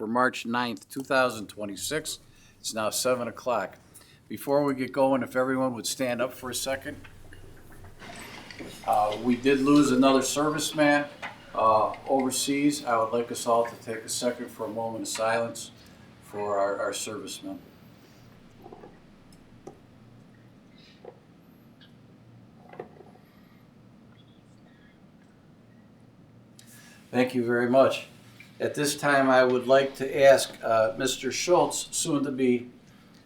for March 9th, 2026. It's now 7 o'clock. Before we get going, if everyone would stand up for a second. We did lose another serviceman overseas. I would like us all to take a second for a moment of silence for our servicemen. Thank you very much. At this time, I would like to ask Mr. Schultz, soon to be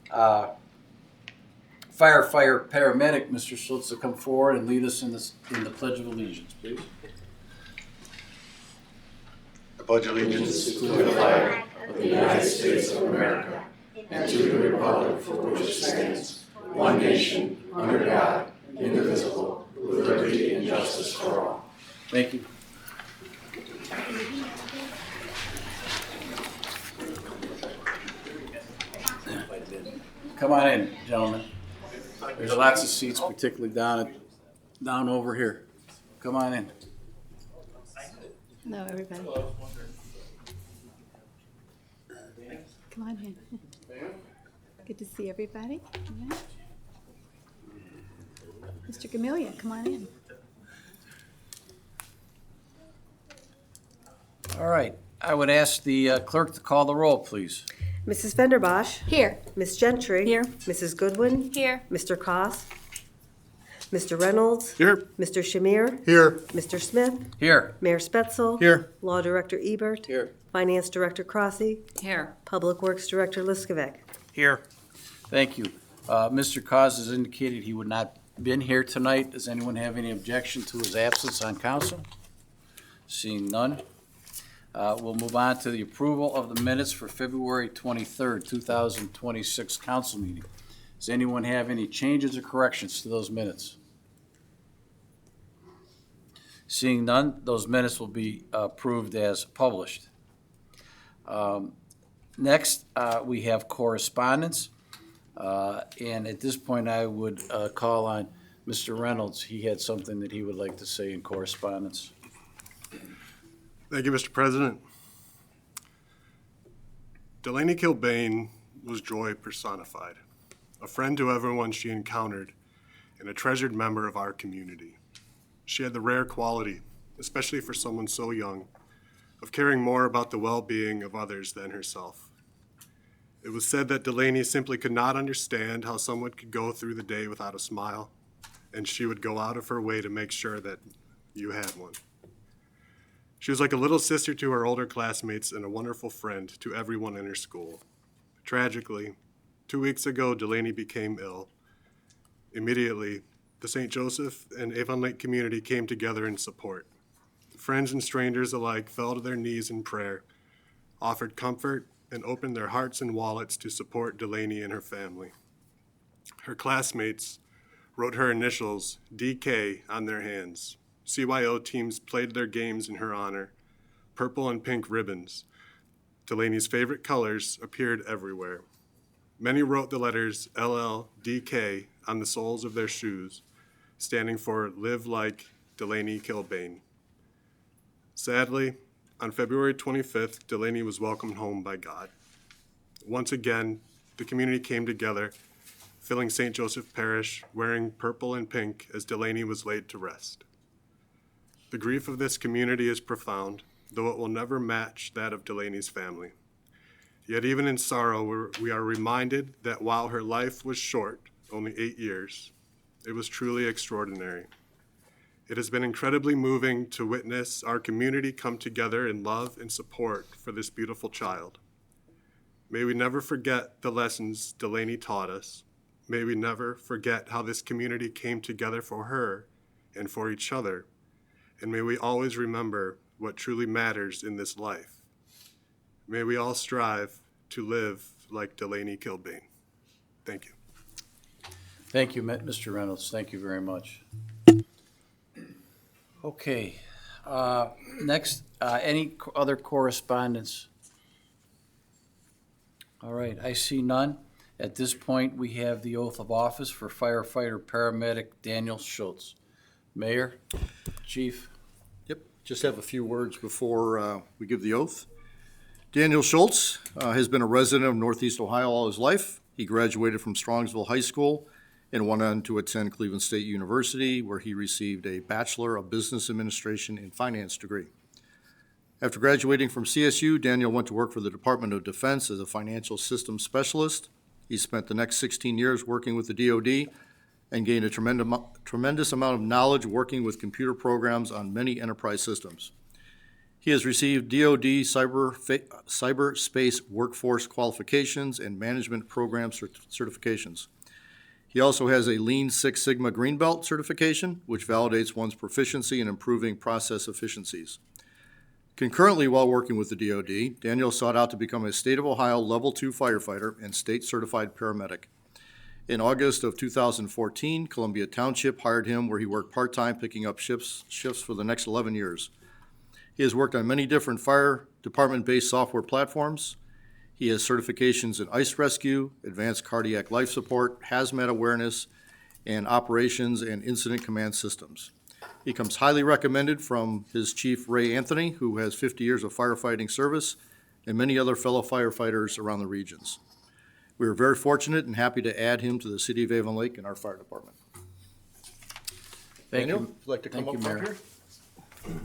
firefighter paramedic, Mr. Schultz, to come forward and lead us in the Pledge of Allegiance, please. I pledge allegiance to the flag of the United States of America and to the republic for which it stands, one nation, under God, indivisible, with liberty and justice for all. Thank you. Come on in, gentlemen. There's lots of seats, particularly down over here. Come on in. Hello, everybody. Come on in. Good to see everybody. Yeah. Mr. Gamilia, come on in. All right. I would ask the clerk to call the roll, please. Mrs. Fenderbosh. Here. Miss Gentry. Here. Mrs. Goodwin. Here. Mr. Koss. Mr. Reynolds. Here. Mr. Shamir. Here. Mr. Smith. Here. Mayor Spetzel. Here. Law Director Ebert. Here. Finance Director Crossy. Here. Public Works Director Liskovic. Here. Thank you. Mr. Cos has indicated he would not been here tonight. Does anyone have any objection to his absence on council? Seeing none. We'll move on to the approval of the minutes for February 23rd, 2026 council meeting. Does anyone have any changes or corrections to those minutes? Seeing none, those minutes will be approved as published. Next, we have correspondence. And at this point, I would call on Mr. Reynolds. He had something that he would like to say in correspondence. Thank you, Mr. President. Delaney Kilbane was joy personified, a friend to everyone she encountered, and a treasured member of our community. She had the rare quality, especially for someone so young, of caring more about the well-being of others than herself. It was said that Delaney simply could not understand how someone could go through the day without a smile, and she would go out of her way to make sure that you had one. She was like a little sister to her older classmates and a wonderful friend to everyone in her school. Tragically, 2 weeks ago, Delaney became ill. Immediately, the St. Joseph and Avon Lake community came together in support. Friends and strangers alike fell to their knees in prayer, offered comfort, and opened their hearts and wallets to support Delaney and her family. Her classmates wrote her initials, DK, on their hands. CYO teams played their games in her honor. Purple and pink ribbons, Delaney's favorite colors, appeared everywhere. Many wrote the letters LLDK on the soles of their shoes, standing for Live Like Delaney Kilbane. Sadly, on February 25th, Delaney was welcomed home by God. Once again, the community came together, filling St. Joseph Parish, wearing purple and pink as Delaney was laid to rest. The grief of this community is profound, though it will never match that of Delaney's family. Yet even in sorrow, we are reminded that while her life was short, only 8 years, it was truly extraordinary. It has been incredibly moving to witness our community come together in love and support for this beautiful child. May we never forget the lessons Delaney taught us. May we never forget how this community came together for her and for each other. And may we always remember what truly matters in this life. May we all strive to live like Delaney Kilbane. Thank you. Thank you, Mr. Reynolds. Thank you very much. Okay. Next, any other correspondence? All right, I see none. At this point, we have the oath of office for firefighter paramedic Daniel Schultz. Mayor, Chief. Yep, just have a few words before we give the oath. Daniel Schultz has been a resident of Northeast Ohio all his life. He graduated from Strongsville High School and went on to attend Cleveland State University, where he received a Bachelor of Business Administration and Finance degree. After graduating from CSU, Daniel went to work for the Department of Defense as a financial systems specialist. He spent the next 16 years working with the DoD and gained a tremendous amount of knowledge working with computer programs on many enterprise systems. He has received DoD cyberspace workforce qualifications and management program certifications. He also has a Lean Six Sigma Green Belt certification, which validates one's proficiency in improving process efficiencies. Concurrently, while working with the DoD, Daniel sought out to become a State of Ohio Level 2 firefighter and state-certified paramedic. In August of 2014, Columbia Township hired him, where he worked part-time picking up shifts for the next 11 years. He has worked on many different fire department-based software platforms. He has certifications in ice rescue, advanced cardiac life support, hazmat awareness, and operations and incident command systems. He comes highly recommended from his chief, Ray Anthony, who has 50 years of firefighting service, and many other fellow firefighters around the regions. We are very fortunate and happy to add him to the City of Avon Lake and our fire department. Thank Daniel, you. would you like to come Thank up you, front Mayor. here?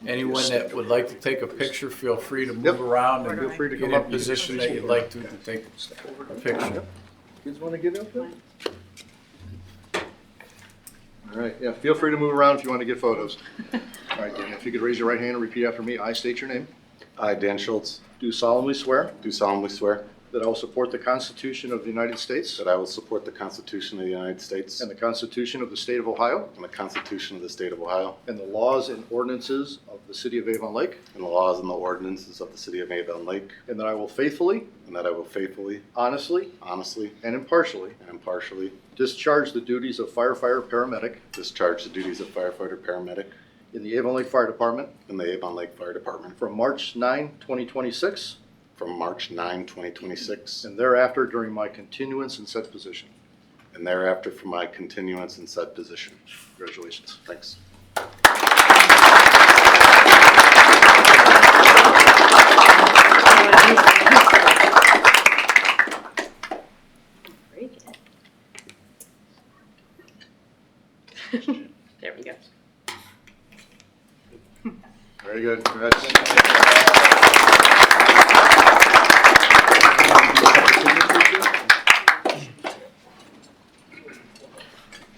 Anyone that would like to take a picture, feel free to move around and Feel free to get come in up. position that you'd like to take a picture. Kids want to get up there? All right, yeah, feel free to move around if you want to get photos. All right, Dan, if you could raise your right hand and repeat after me. I state your name. I, Dan Schultz, Do solemnly swear do solemnly swear that I will support the Constitution of the United States that I will support the Constitution of the United States and the Constitution of the State of Ohio and the Constitution of the State of Ohio and the laws and ordinances of the City of Avon Lake, and the laws and the ordinances of the City of Avon Lake, and that I will faithfully, and that I will faithfully, honestly, honestly, and impartially and impartially discharge the duties of firefighter paramedic discharge the duties of firefighter paramedic in the Avon Lake Fire Department in the Avon Lake Fire Department from March 9, 2026, from March 9, 2026, and thereafter during my continuance in said position. and thereafter for my continuance in said position. Congratulations. Thanks. Very good. There we go. Very good. Congrats.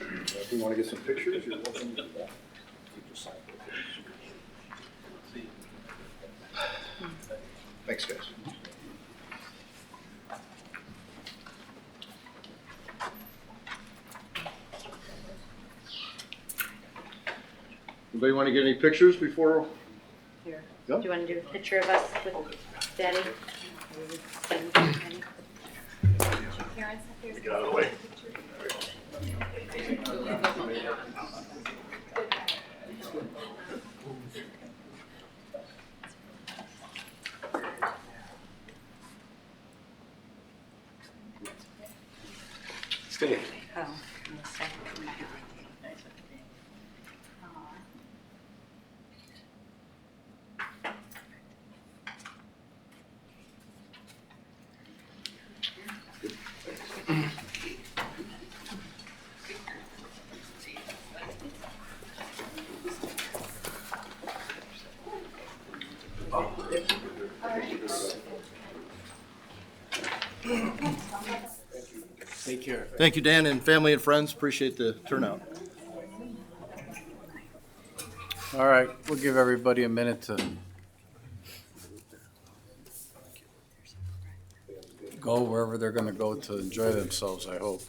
If you want to get some pictures, you're welcome to do that. Thanks, guys. Anybody want to get any pictures before? Here. Yeah. Do you want to do a picture of us with Daddy? Get out of the way. Stay. Oh, Take care. Thank you, Dan, and family and friends. Appreciate the turnout. All right, we'll give everybody a minute to go wherever they're gonna go to enjoy themselves, I hope.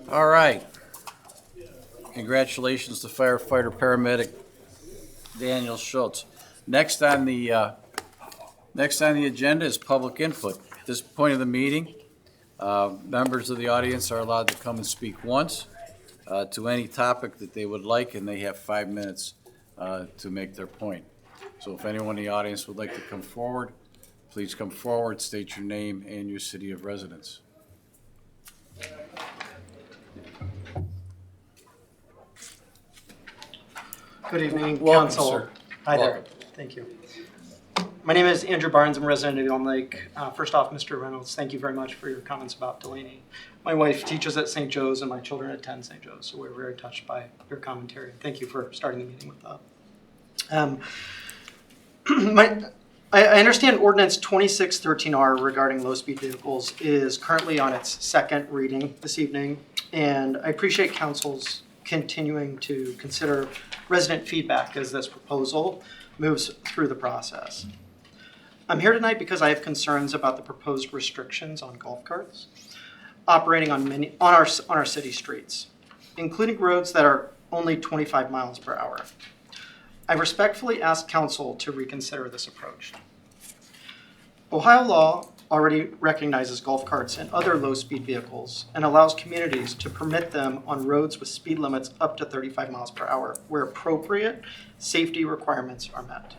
All right. Congratulations to firefighter paramedic Daniel Schultz. Next on the agenda is public input. At this point of the meeting, members of the audience are allowed to come and speak once to any topic that they would like, and they have 5 minutes to make their point. So if anyone in the audience would like to come forward, please come forward, state your name and your city of residence. Good evening, Welcome, Council. sir. Hi there. Welcome. Thank you. My name is Andrew Barnes. I'm a resident of Avon Lake. First off, Mr. Reynolds, thank you very much for your comments about Delaney. My wife teaches at St. Joe's and my children attend St. Joe's, so we're very touched by your commentary. Thank you for starting the meeting with that. I understand Ordinance 2613R regarding low-speed vehicles is currently on its second reading this evening, and I appreciate Council's continuing to consider resident feedback as this proposal moves through the process. I'm here tonight because I have concerns about the proposed restrictions on golf carts operating on our city streets, including roads that are only 25 miles per hour. I respectfully ask Council to reconsider this approach. Ohio law already recognizes golf carts and other low-speed vehicles and allows communities to permit them on roads with speed limits up to 35 miles per hour where appropriate safety requirements are met.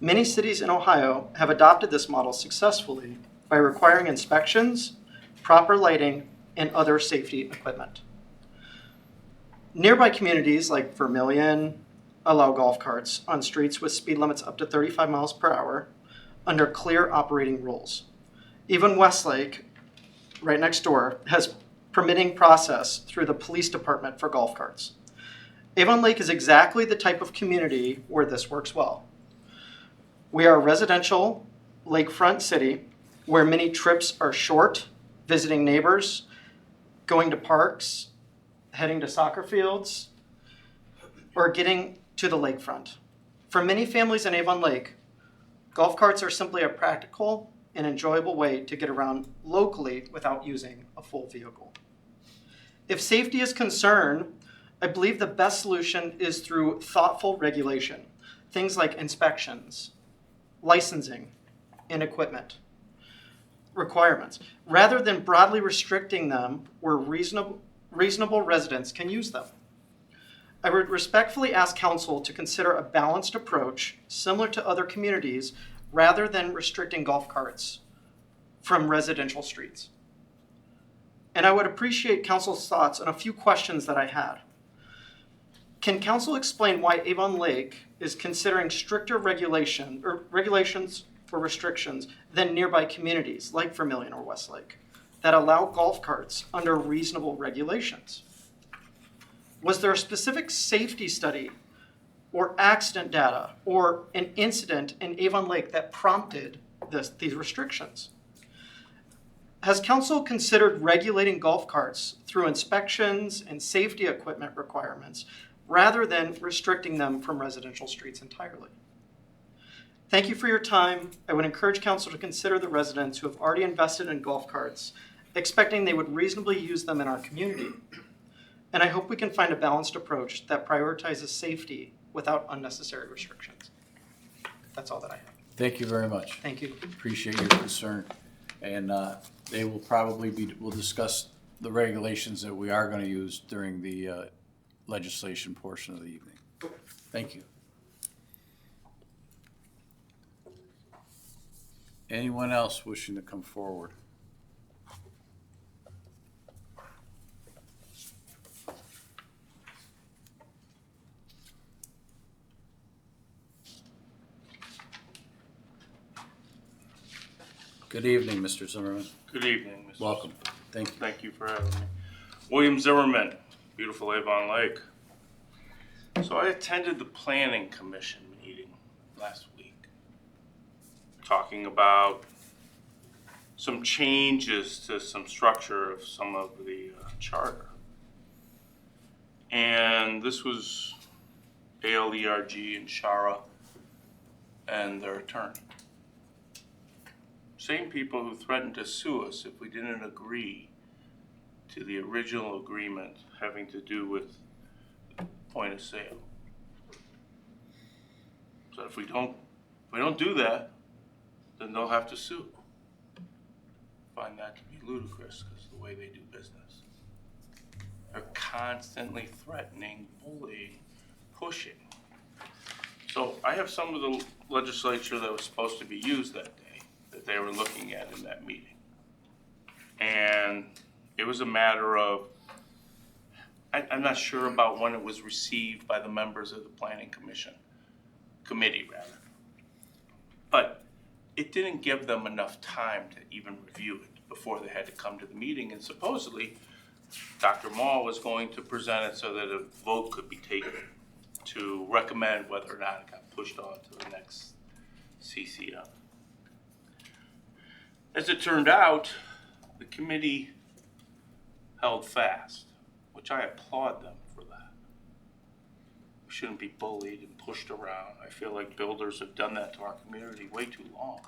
Many cities in Ohio have adopted this model successfully by requiring inspections, proper lighting, and other safety equipment. Nearby communities like Vermillion allow golf carts on streets with speed limits up to 35 miles per hour under clear operating rules. Even Westlake, right next door, has permitting process through the police department for golf carts. Avon Lake is exactly the type of community where this works well. We are a residential lakefront city where many trips are short, visiting neighbors, going to parks, heading to soccer fields, or getting to the lakefront. For many families in Avon Lake, golf carts are simply a practical and enjoyable way to get around locally without using a full vehicle. If safety is concerned, I believe the best solution is through thoughtful regulation, things like inspections, licensing, and equipment requirements, rather than broadly restricting them where reasonable residents can use them. I would respectfully ask Council to consider a balanced approach similar to other communities rather than restricting golf carts from residential streets. And I would appreciate Council's thoughts on a few questions that I had. Can Council explain why Avon Lake is considering stricter regulations for restrictions than nearby communities like Vermillion or Westlake that allow golf carts under reasonable regulations? Was there a specific safety study or accident data or an incident in Avon Lake that prompted these restrictions? Has Council considered regulating golf carts through inspections and safety equipment requirements rather than restricting them from residential streets entirely? Thank you for your time. I would encourage Council to consider the residents who have already invested in golf carts, expecting they would reasonably use them in our community. And I hope we can find a balanced approach that prioritizes safety without unnecessary restrictions. That's all that I have. Thank you very much. Thank you. Appreciate your concern. And they will probably we'll discuss the regulations that we are going to use during the legislation portion of the evening. Thank you. Anyone else wishing to come forward? Good evening, Mr. Zimmerman. Good evening, Mr. Welcome. Thank you. Thank you for having me. William Zimmerman, beautiful Avon Lake. So I attended the Planning Commission meeting last week, talking about some changes to some structure of some of the charter. And this was ALERG and Shara and their attorney. Same people who threatened to sue us if we didn't agree to the original agreement having to do with point of sale. But if we don't do that, then they'll have to sue. Find that to be ludicrous because of the way they do business. They're constantly threatening, bullying, pushing. So I have some of the legislature that was supposed to be used that day that they were looking at in that meeting. And it was a matter of, I'm not sure about when it was received by the members of the planning committee rather. But it didn't give them enough time to even review it before they had to come to the meeting. And supposedly, Dr. Mall was going to present it so that a vote could be taken to recommend whether or not it got pushed on to the next CCM. As it turned out, the committee held fast, which I applaud them for that. We shouldn't be bullied and pushed around. I feel like builders have done that to our community way too long.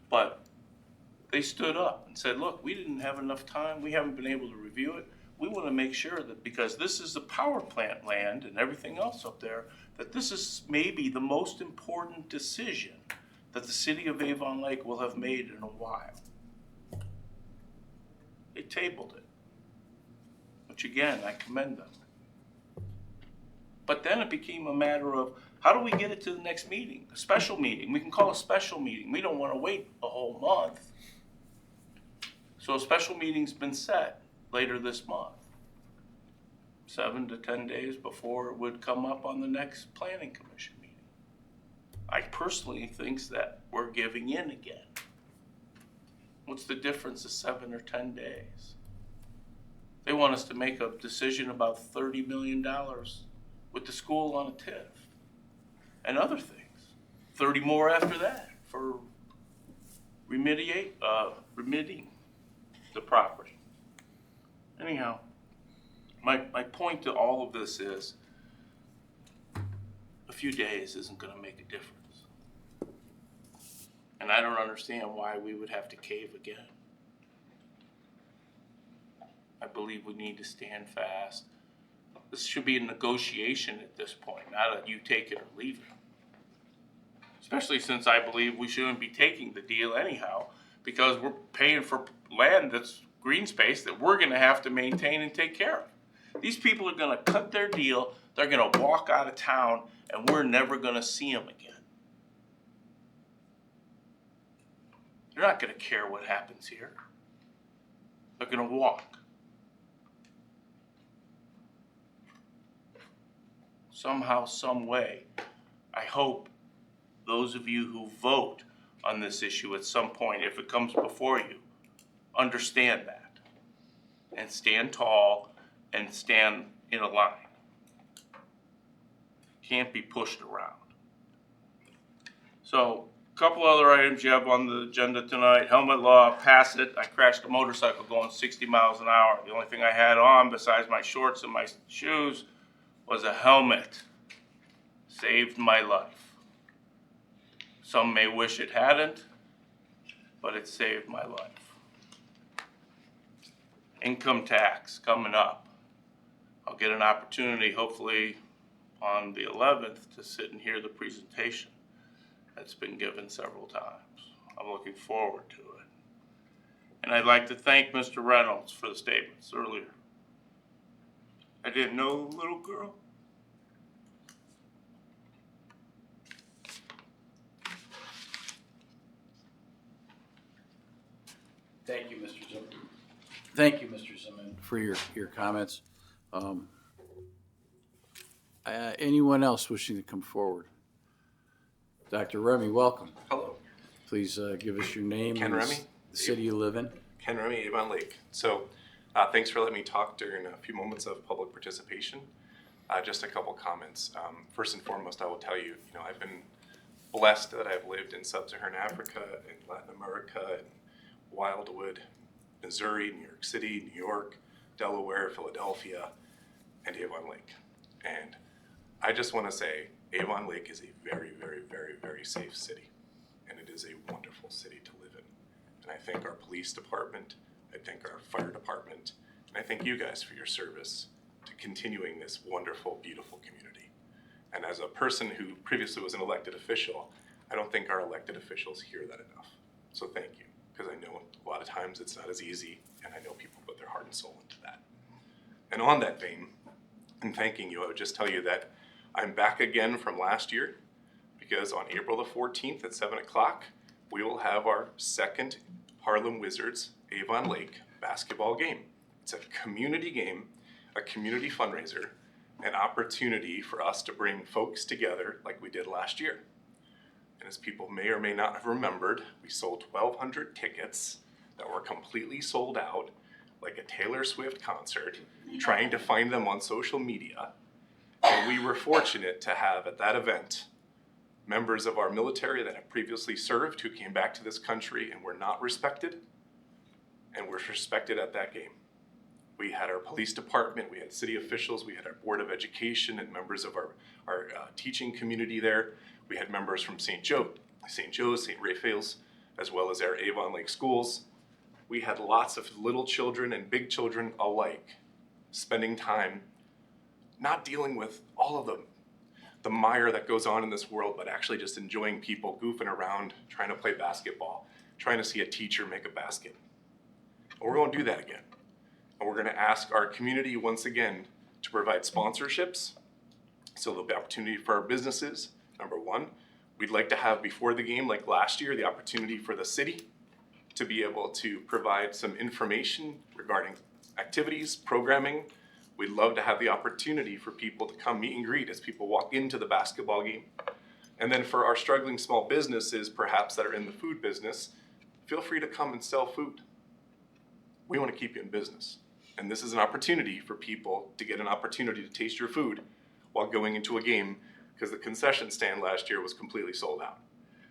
But they stood up and said, look, we didn't have enough time. We haven't been able to review it. We want to make sure that because this is the power plant land and everything else up there, that this is maybe the most important decision that the city of Avon Lake will have made in a while. They tabled it, which again, I commend them. But then it became a matter of how do we get it to the next meeting, a special meeting? We can call a special meeting. We don't want to wait a whole month. So a special meeting's been set later this month, 7 to 10 days before it would come up on the next planning commission meeting. I personally think that we're giving in again. What's the difference of 7 or 10 days? They want us to make a decision about $30 million with the school on a TIF and other things. 30 more after that for remitting the property. Anyhow, my point to all of this is a few days isn't going to make a difference. And I don't understand why we would have to cave again. I believe we need to stand fast. This should be a negotiation at this point, not a you take it or leave it. Especially since I believe we shouldn't be taking the deal anyhow, because we're paying for land that's green space that we're going to have to maintain and take care of. These people are going to cut their deal, they're going to walk out of town, and we're never going to see them again. They're not going to care what happens here. They're going to walk. Somehow, some way, I hope those of you who vote on this issue at some point, if it comes before you, understand that and stand tall and stand in a line. Can't be pushed around. So, a couple other items you have on the agenda tonight. Helmet law, pass it. I crashed a motorcycle going 60 miles an hour. The only thing I had on besides my shorts and my shoes was a helmet. Saved my life. Some may wish it hadn't, but it saved my life. Income tax coming up. I'll get an opportunity, hopefully on the 11th, to sit and hear the presentation that's been given several times. I'm looking forward to it. And I'd like to thank Mr. Reynolds for the statements earlier. I didn't know the little girl. Thank you, Mr. Zimmerman. Thank you, Mr. Zimmerman, for your comments. Anyone else wishing to come forward? Dr. Remy, welcome. Hello. Please give us your name Ken and Remy. the city you live in. Ken Remy, Avon Lake. So thanks for letting me talk during a few moments of public participation. Just a couple comments. First and foremost, I will tell you, I've been blessed that I've lived in sub-Saharan Africa, in Latin America, in Wildwood, Missouri, New York City, New York, Delaware, Philadelphia, and Avon Lake. And I just want to say Avon Lake is a very, very, very, very safe city. And it is a wonderful city to live in. And I thank our police department, I thank our fire department, and I thank you guys for your service to continuing this wonderful, beautiful community. And as a person who previously was an elected official, I don't think our elected officials hear that enough. So thank you, because I know a lot of times it's not as easy, and I know people put their heart and soul into that. And on that vein, in thanking you, I would just tell you that I'm back again from last year, because on April the 14th at 7 o'clock, we will have our second Harlem Wizards Avon Lake basketball game. It's a community game, a community fundraiser, an opportunity for us to bring folks together like we did last year. And as people may or may not have remembered, we sold 1,200 tickets that were completely sold out, like a Taylor Swift concert, trying to find them on social media. And we were fortunate to have at that event members of our military that have previously served who came back to this country and were not respected, and were respected at that game. We had our police department, we had city officials, we had our Board of Education and members of our teaching community there. We had members from St. Joe's, St. Raphael's, as well as our Avon Lake schools. We had lots of little children and big children alike spending time not dealing with all of the mire that goes on in this world, but actually just enjoying people goofing around, trying to play basketball, trying to see a teacher make a basket. And we're going to do that again. And we're going to ask our community once again to provide sponsorships. So there'll be opportunity for our businesses. Number one, we'd like to have before the game, like last year, the opportunity for the city to be able to provide some information regarding activities, programming. We'd love to have the opportunity for people to come meet and greet as people walk into the basketball game. And then for our struggling small businesses, perhaps that are in the food business, feel free to come and sell food. We want to keep you in business. And this is an opportunity for people to get an opportunity to taste your food while going into a game, because the concession stand last year was completely sold out.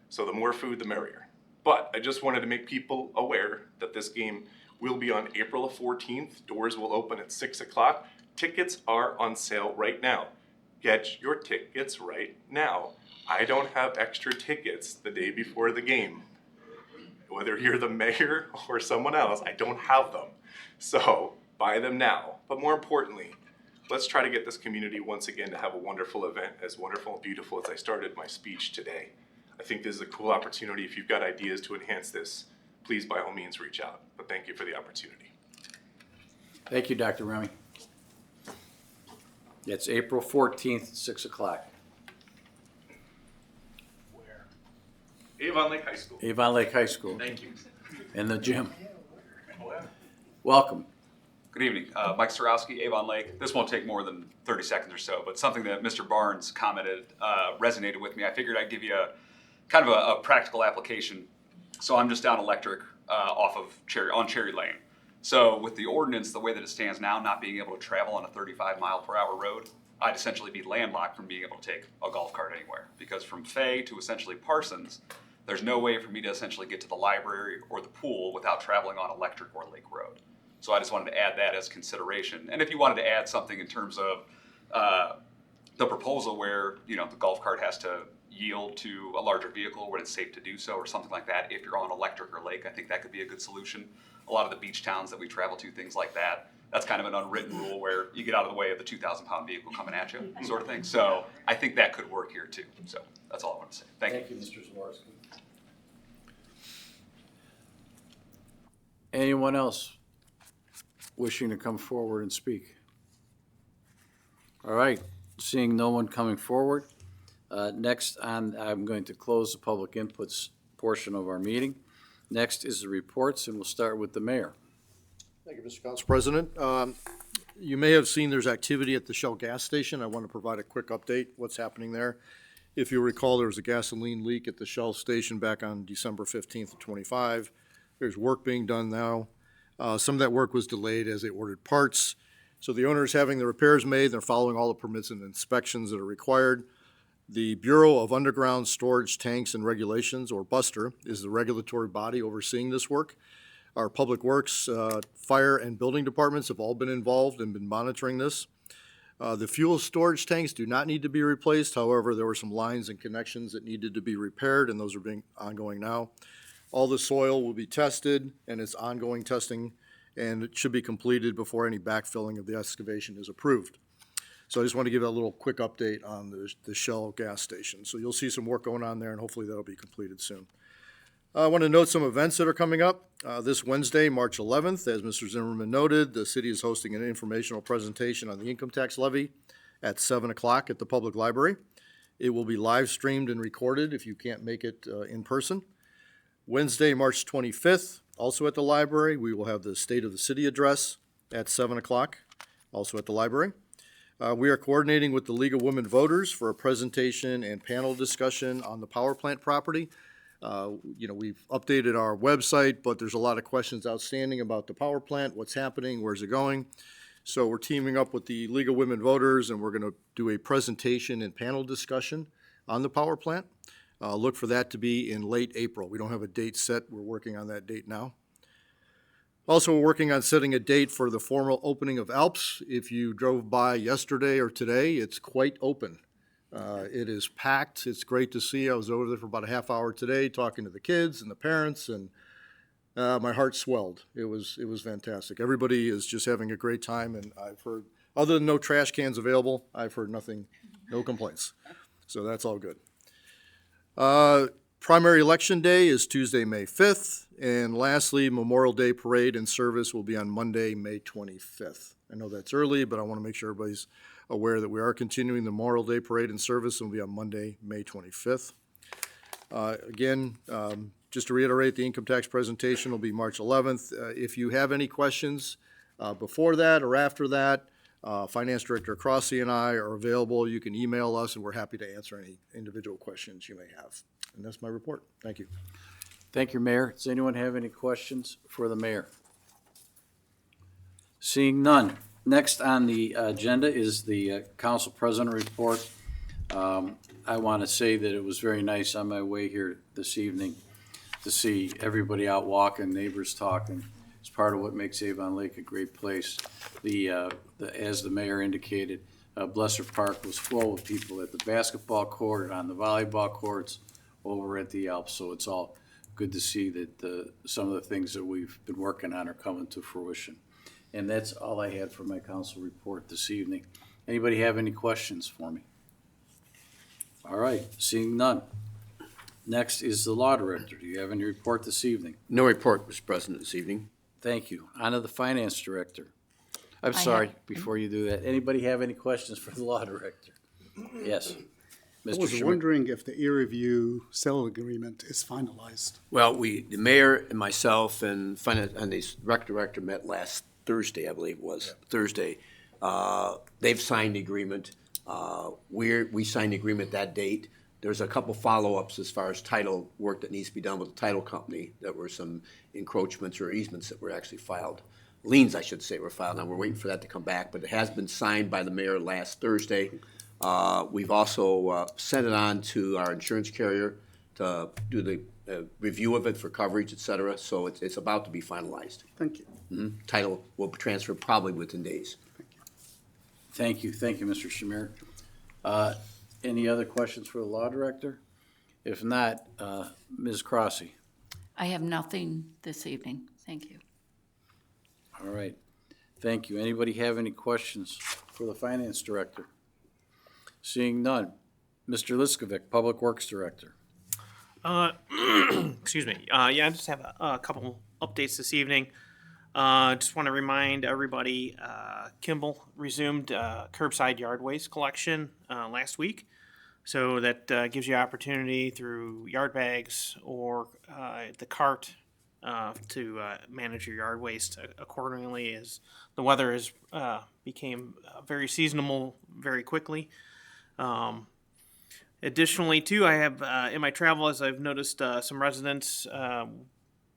So the more food, the merrier. But I just wanted to make people aware that this game will be on April the 14th. Doors will open at 6 o'clock. Tickets are on sale right now. Get your tickets right now. I don't have extra tickets the day before the game. Whether you're the mayor or someone else, I don't have them. So buy them now. But more importantly, let's try to get this community once again to have a wonderful event, as wonderful and beautiful as I started my speech today. I think this is a cool opportunity. If you've got ideas to enhance this, please by all means reach out. But thank you for the opportunity. Thank you, Dr. Remy. It's April 14th, 6 o'clock. Where? Avon Lake High School. Avon Lake High School. Thank you. In the gym. Welcome. Good evening. Mike Starowski, Avon Lake. This won't take more than 30 seconds or so, but something that Mr. Barnes commented resonated with me. I figured I'd give you a practical application. So I'm just down Electric off of on Cherry Lane. So with the ordinance, the way that it stands now, not being able to travel on a 35-mile-per-hour road, I'd essentially be landlocked from being able to take a golf cart anywhere. Because from Fay to essentially Parsons, there's no way for me to essentially get to the library or the pool without traveling on Electric or Lake Road. So I just wanted to add that as consideration. And if you wanted to add something in terms of the proposal where, the golf cart has to yield to a larger vehicle when it's safe to do so or something like that, if you're on Electric or Lake, I think that could be a good solution. A lot of the beach towns that we travel to, things like that, that's kind of an unwritten rule where you get out of the way of the 2,000-pound vehicle coming at you, sort of thing. So I think that could work here too. So that's all I want to say. Thank you. Mr. Zawarski. Anyone else wishing to come forward and speak? All right, seeing no one coming forward, next I'm going to close the public inputs portion of our meeting. Next is the reports, and we'll start with the mayor. Thank you, Mr. Council President. You may have seen there's activity at the Shell gas station. I want to provide a quick update, what's happening there. If you recall, there was a gasoline leak at the Shell station back on December 15th of 25. There's work being done now. Some of that work was delayed as they ordered parts. So the owner is having the repairs made. They're following all the permits and inspections that are required. The Bureau of Underground Storage Tanks and Regulations, or BUSTER, is the regulatory body overseeing this work. Our Public Works, Fire, and Building departments have all been involved and been monitoring this. The fuel storage tanks do not need to be replaced. However, there were some lines and connections that needed to be repaired, and those are being ongoing now. All the soil will be tested, and it's ongoing testing, and it should be completed before any backfilling of the excavation is approved. So I just want to give a little quick update on the Shell gas station. So you'll see some work going on there, and hopefully that'll be completed soon. I want to note some events that are coming up. This Wednesday, March 11th, as Mr. Zimmerman noted, the city is hosting an informational presentation on the income tax levy at 7 o'clock at the public library. It will be live streamed and recorded if you can't make it in person. Wednesday, March 25th, also at the library, we will have the State of the City address at 7 o'clock, also at the library. We are coordinating with the League of Women Voters for a presentation and panel discussion on the power plant property. We've updated our website, but there's a lot of questions outstanding about the power plant, what's happening, where's it going. So we're teaming up with the League of Women Voters, and we're going to do a presentation and panel discussion on the power plant. Look for that to be in late April. We don't have a date set. We're working on that date now. Also, we're working on setting a date for the formal opening of ALPS. If you drove by yesterday or today, it's quite open. It is packed. It's great to see. I was over there for about a half hour today talking to the kids and the parents, and my heart swelled. It was fantastic. Everybody is just having a great time, and I've heard, other than no trash cans available, I've heard nothing, no complaints. So that's all good. Primary election day is Tuesday, May 5th, and lastly, Memorial Day parade and service will be on Monday, May 25th. I know that's early, but I want to make sure everybody's aware that we are continuing the Memorial Day parade and service, and will be on Monday, May 25th. Again, just to reiterate, the income tax presentation will be March 11th. If you have any questions before that or after that, Finance Director Crossy and I are available. You can email us, and we're happy to answer any individual questions you may have. And that's my report. Thank you. Thank you, Mayor. Does anyone have any questions for the mayor? Seeing none. Next on the agenda is the council president report. I want to say that it was very nice on my way here this evening to see everybody out walking, neighbors talking. It's part of what makes Avon Lake a great place. As the mayor indicated, Blesser Park was full of people at the basketball court, on the volleyball courts, over at the Alps. So it's all good to see that some of the things that we've been working on are coming to fruition. And that's all I had for my council report this evening. Anybody have any questions for me? All right, seeing none. Next is the law director. Do you have any report this evening? No report, Mr. President, this evening. Thank you. On to the finance director. I'm sorry, before you do that, anybody have any questions for the law director? Yes. I Mr. was Schmidt. wondering if the ear review sale agreement is finalized. Well, the mayor and myself and finance and the rec director met last Thursday, I believe it was, Thursday. They've signed the agreement. We signed the agreement that date. There's a couple follow-ups as far as title work that needs to be done with the title company. There were some encroachments or easements that were actually filed. Liens, I should say, were filed. Now, we're waiting for that to come back, but it has been signed by the mayor last Thursday. We've also sent it on to our insurance carrier to do the review of it for coverage, et cetera. So it's about to be finalized. Thank you. Mm-hmm. Title will transfer probably within days. Thank you, Mr. Shamir. Any other questions for the law director? If not, Ms. Crossy. I have nothing this evening. Thank you. All right, thank you. Anybody have any questions for the finance director? Seeing none. Mr. Liskovic, Public Works Director. Excuse me. I just have a couple updates this evening. Just want to remind everybody, Kimball resumed curbside yard waste collection last week. So that gives you opportunity through yard bags or the cart to manage your yard waste accordingly as the weather has became very seasonal very quickly. Additionally, too, I have in my travels, I've noticed some residents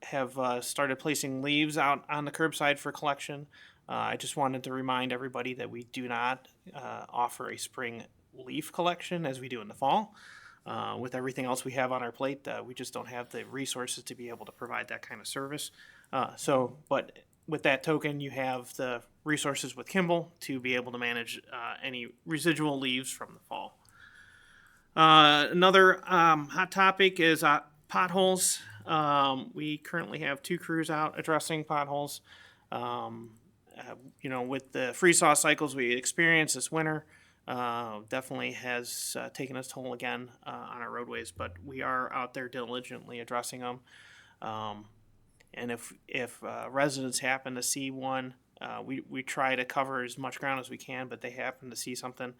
have started placing leaves out on the curbside for collection. I just wanted to remind everybody that we do not offer a spring leaf collection as we do in the fall. With everything else we have on our plate, we just don't have the resources to be able to provide that kind of service. But with that token, you have the resources with Kimball to be able to manage any residual leaves from the fall. Another hot topic is potholes. We currently have 2 crews out addressing potholes. With the freeze-thaw cycles we experienced this winter, definitely has taken its toll again on our roadways, but we are out there diligently addressing them. And if residents happen to see one, we try to cover as much ground as we can, but they happen to see something.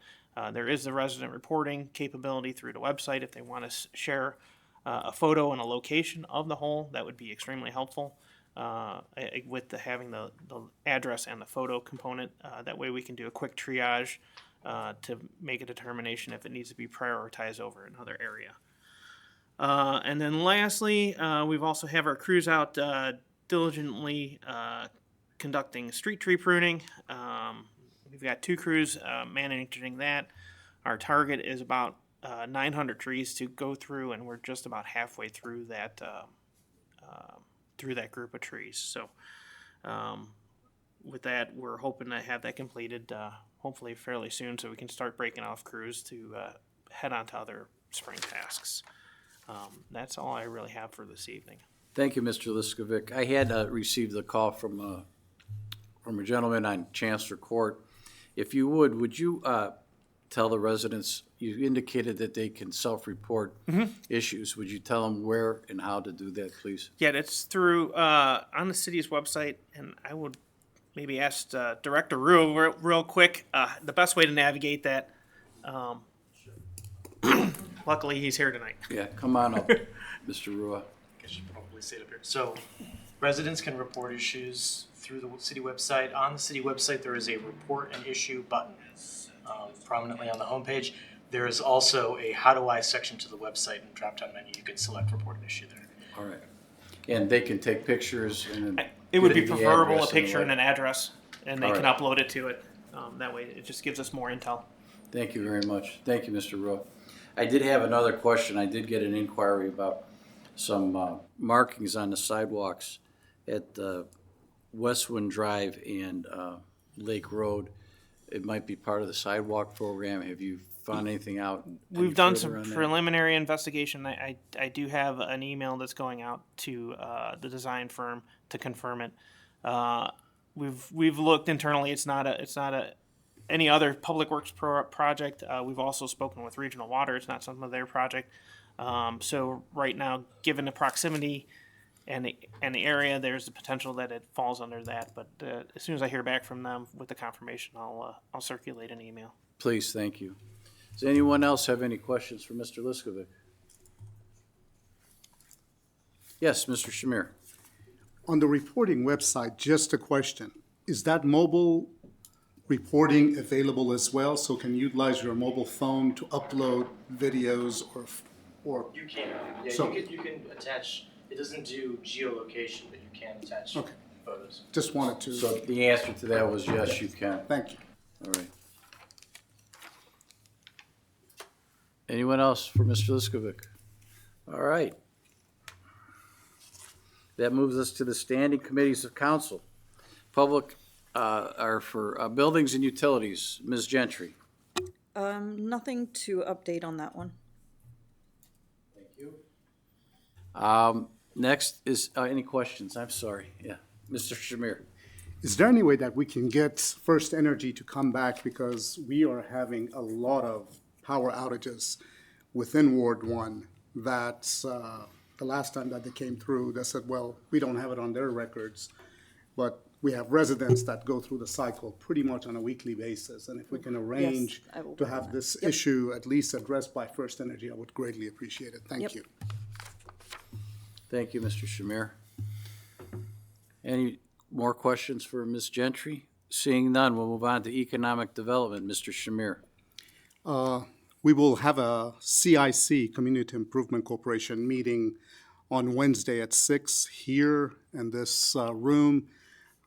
There is the resident reporting capability through the website. If they want to share a photo and a location of the hole, that would be extremely helpful with having the address and the photo component. That way we can do a quick triage to make a determination if it needs to be prioritized over another area. And then lastly, we've also have our crews out diligently conducting street tree pruning. We've got 2 crews managing that. Our target is about 900 trees to go through, and we're just about halfway through that group of trees. So with that, we're hoping to have that completed hopefully fairly soon, so we can start breaking off crews to head on to other spring tasks. That's all I really have for this evening. Thank you, Mr. Liskovic. I had received a call from a gentleman on Chancellor Court. If you would you tell the residents, you indicated that they can self-report issues. Would you tell them where and how to do that, please? Yeah, it's through on the city's website, and I would maybe ask Director Ruo real quick the best way to navigate that. Luckily, he's here tonight. Yeah, come on up, Mr. Rua. I should probably say it up here. So, residents can report issues through the city website. On the city website, there is a report an issue button prominently on the homepage. There is also a how do I section to the website and drop-down menu. You can select report an issue there. All right. And they can take pictures and it would be get the preferable address a picture and and an address, and they All can right. upload it to it. That way, it just gives us more intel. Thank you very much. Thank you, Mr. Rua. I did have another question. I did get an inquiry about some markings on the sidewalks at Westwind Drive and Lake Road. It might be part of the sidewalk program. Have you found anything out? We've done some preliminary investigation. I do have an email that's going out to the design firm to confirm it. We've looked internally. It's not any other public works project. We've also spoken with Regional Water. It's not some of their project. So right now, given the proximity and the area, there's the potential that it falls under that. But as soon as I hear back from them with the confirmation, I'll circulate an email. Please, thank you. Does anyone else have any questions for Mr. Liskovic? Yes, Mr. Shamir. On the reporting website, just a question. Is that mobile reporting available as well? So can you utilize your mobile phone to upload videos or You can. Yeah, So- you can attach. It doesn't do geolocation, but you can attach Okay. photos. Just wanted to. So the answer to that was yes, you can. Thank you. All right. Anyone else for Mr. Liskovic? All right. That moves us to the standing committees of council. Public are for buildings and utilities. Ms. Gentry. Nothing to update on that one. Thank you. Next is, any questions? I'm sorry. Yeah. Mr. Shamir. Is there any way that we can get First Energy to come back, because we are having a lot of power outages within Ward 1 that the last time that they came through, they said, well, we don't have it on their records, but we have residents that go through the cycle pretty much on a weekly basis. And if we can arrange I will to do have that. this Yep. issue at least addressed by First Energy, I would greatly appreciate it. Thank Yep. you. Thank you, Mr. Shamir. Any more questions for Ms. Gentry? Seeing none, we'll move on to economic development. Mr. Shamir. We will have a CIC, Community Improvement Corporation, meeting on Wednesday at 6 here in this room.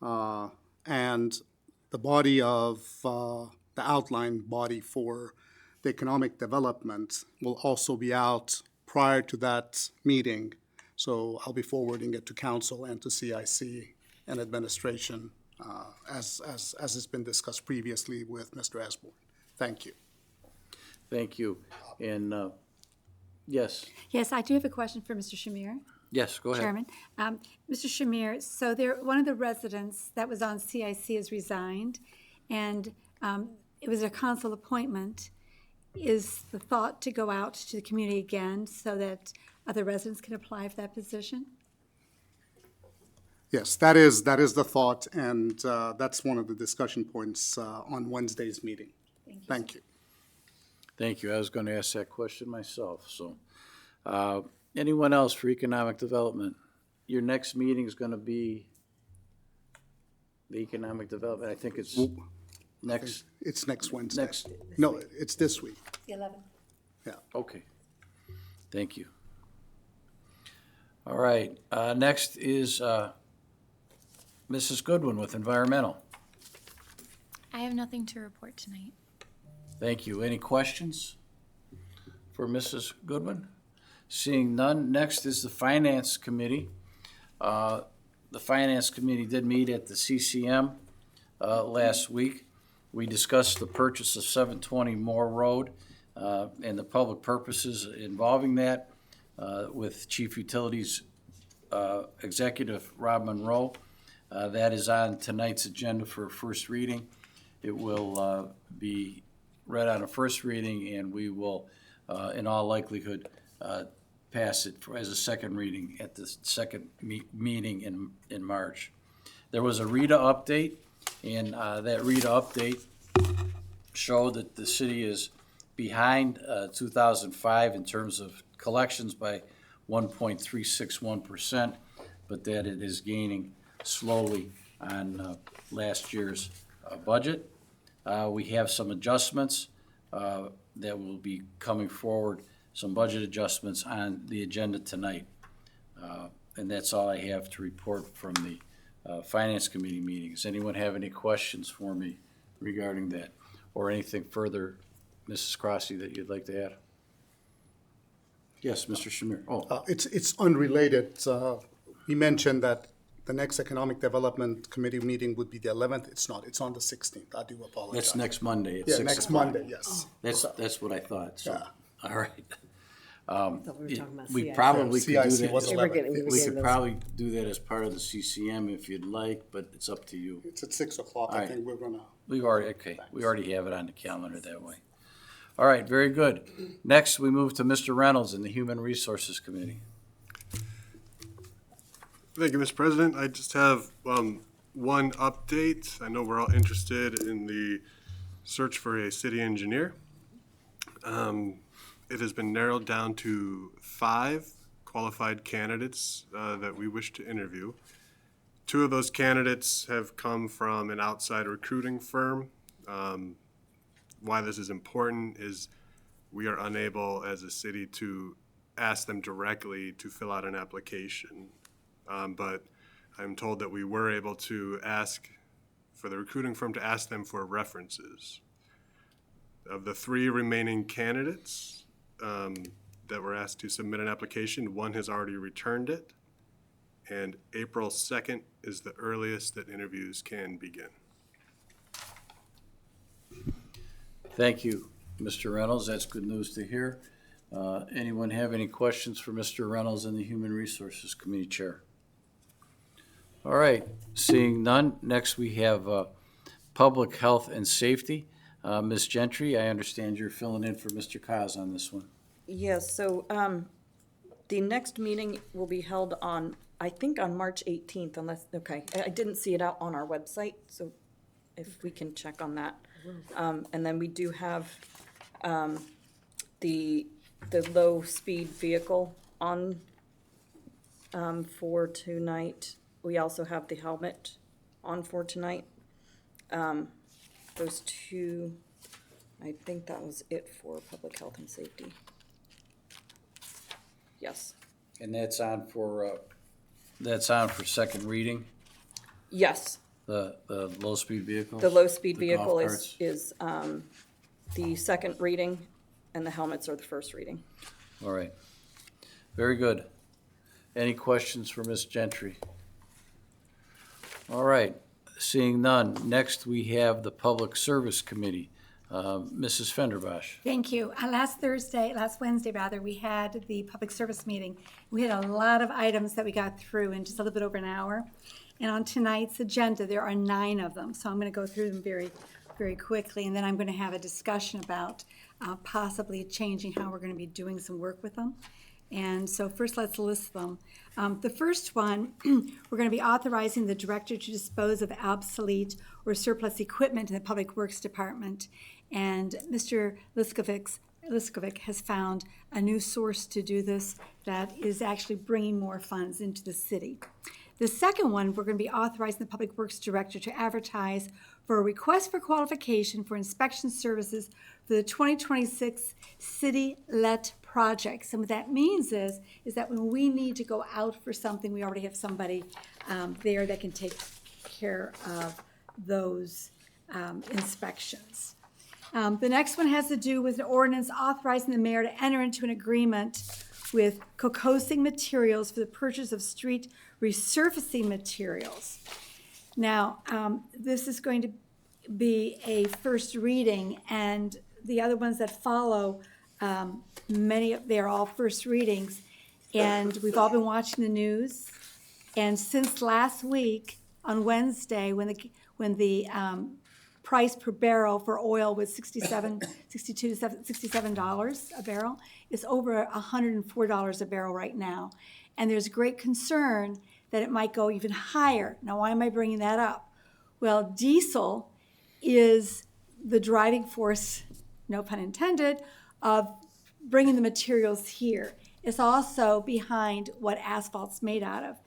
And the body of, the outline body for the economic development will also be out prior to that meeting. So I'll be forwarding it to council and to CIC and administration, as has been discussed previously with Mr. Asborn. Thank you. Thank you. And, yes, Yes, I do have a question for Mr. Shamir. yes, go ahead. Chairman. Mr. Shamir, so one of the residents that was on CIC has resigned, and it was a council appointment. Is the thought to go out to the community again so that other residents can apply for that position? Yes, that is the thought, and that's one of the discussion points on Wednesday's meeting. Thank you. Thank you. I was going to ask that question myself. So, anyone else for economic development? Your next meeting is going to be the economic development. I think it's next. It's next Wednesday. Next. No, it's this week. The 11th. Yeah. Okay. Thank you. All right. Next is Mrs. Goodwin with environmental. I have nothing to report tonight. Thank you. Any questions for Mrs. Goodwin? Seeing none, next is the Finance Committee. The Finance Committee did meet at the CCM last week. We discussed the purchase of 720 Moore Road and the public purposes involving that with Chief Utilities Executive Rob Monroe. That is on tonight's agenda for first reading. It will be read on a first reading, and we will, in all likelihood, pass it as a second reading at the second meeting in March. There was a RETA update, and that RETA update showed that the city is behind 2005 in terms of collections by 1.361%, but that it is gaining slowly on last year's budget. We have some adjustments that will be coming forward, some budget adjustments on the agenda tonight. And that's all I have to report from the Finance Committee meeting. Does anyone have any questions for me regarding that? Or anything further, Mrs. Crossy, that you'd like to add? Yes, Mr. Shamir. Oh, It's unrelated. We mentioned that the next Economic Development Committee meeting would be the 11th. It's not. It's on the 16th. I do apologize. that's next Monday at Yeah, 6 next o'clock. Monday, yes. That's what I thought, so, Yeah. all right. We CIC. probably could do CIC was that. 11th. We could probably do that as part of the CCM if you'd like, but it's up to you. It's at 6 o'clock. All I right. think we're gonna. We already have it on the calendar that way. All right, very good. Next, we move to Mr. Reynolds in the Human Resources Committee. Thank you, Mr. President. I just have one update. I know we're all interested in the search for a city engineer. It has been narrowed down to 5 qualified candidates that we wish to interview. 2 of those candidates have come from an outside recruiting firm. Why this is important is we are unable as a city to ask them directly to fill out an application. But I'm told that we were able to ask for the recruiting firm to ask them for references. Of the 3 remaining candidates that were asked to submit an application, 1 has already returned it, and April 2nd is the earliest that interviews can begin. Thank you, Mr. Reynolds. That's good news to hear. Anyone have any questions for Mr. Reynolds in the Human Resources Committee Chair? All right, seeing none, next we have Public Health and Safety. Ms. Gentry, I understand you're filling in for Mr. Kaz on this one. Yes, so the next meeting will be held on, I think on March 18th, unless, okay, I didn't see it out on our website, so if we can check on that. And then we do have the low-speed vehicle on for tonight. We also have the helmet on for tonight. Those 2, I think that was it for public health and safety. Yes. And that's on for second reading, Yes, the low-speed vehicles? the low-speed the golf vehicle carts? is the second reading, and the helmets are the first reading. All right. Very good. Any questions for Ms. Gentry? All right. Seeing none. Next, we have the Public Service Committee. Mrs. Fenderbosh. Thank you. Last Wednesday, we had the public service meeting. We had a lot of items that we got through in just a little bit over an hour. And on tonight's agenda, there are 9 of them. So I'm going to go through them very very quickly, and then I'm going to have a discussion about possibly changing how we're going to be doing some work with them. And so first, let's list them. The first one, we're going to be authorizing the director to dispose of obsolete or surplus equipment in the Public Works Department. And Mr. Liskovic has found a new source to do this that is actually bringing more funds into the city. The second one, we're going to be authorizing the Public Works Director to advertise for a request for qualification for inspection services for the 2026 city-let projects. And what that means is that when we need to go out for something, we already have somebody there that can take care of those inspections. The next one has to do with an ordinance authorizing the mayor to enter into an agreement with Cocosing Materials for the purchase of street resurfacing materials. Now, this is going to be a first reading, and the other ones that follow, they're all first readings, and we've all been watching the news. And since last week on Wednesday, when the price per barrel for oil was $67 a barrel, it's over $104 a barrel right now. And there's great concern that it might go even higher. Now, why am I bringing that up? Well, diesel is the driving force, no pun intended, of bringing the materials here. It's also behind what asphalt's made out of.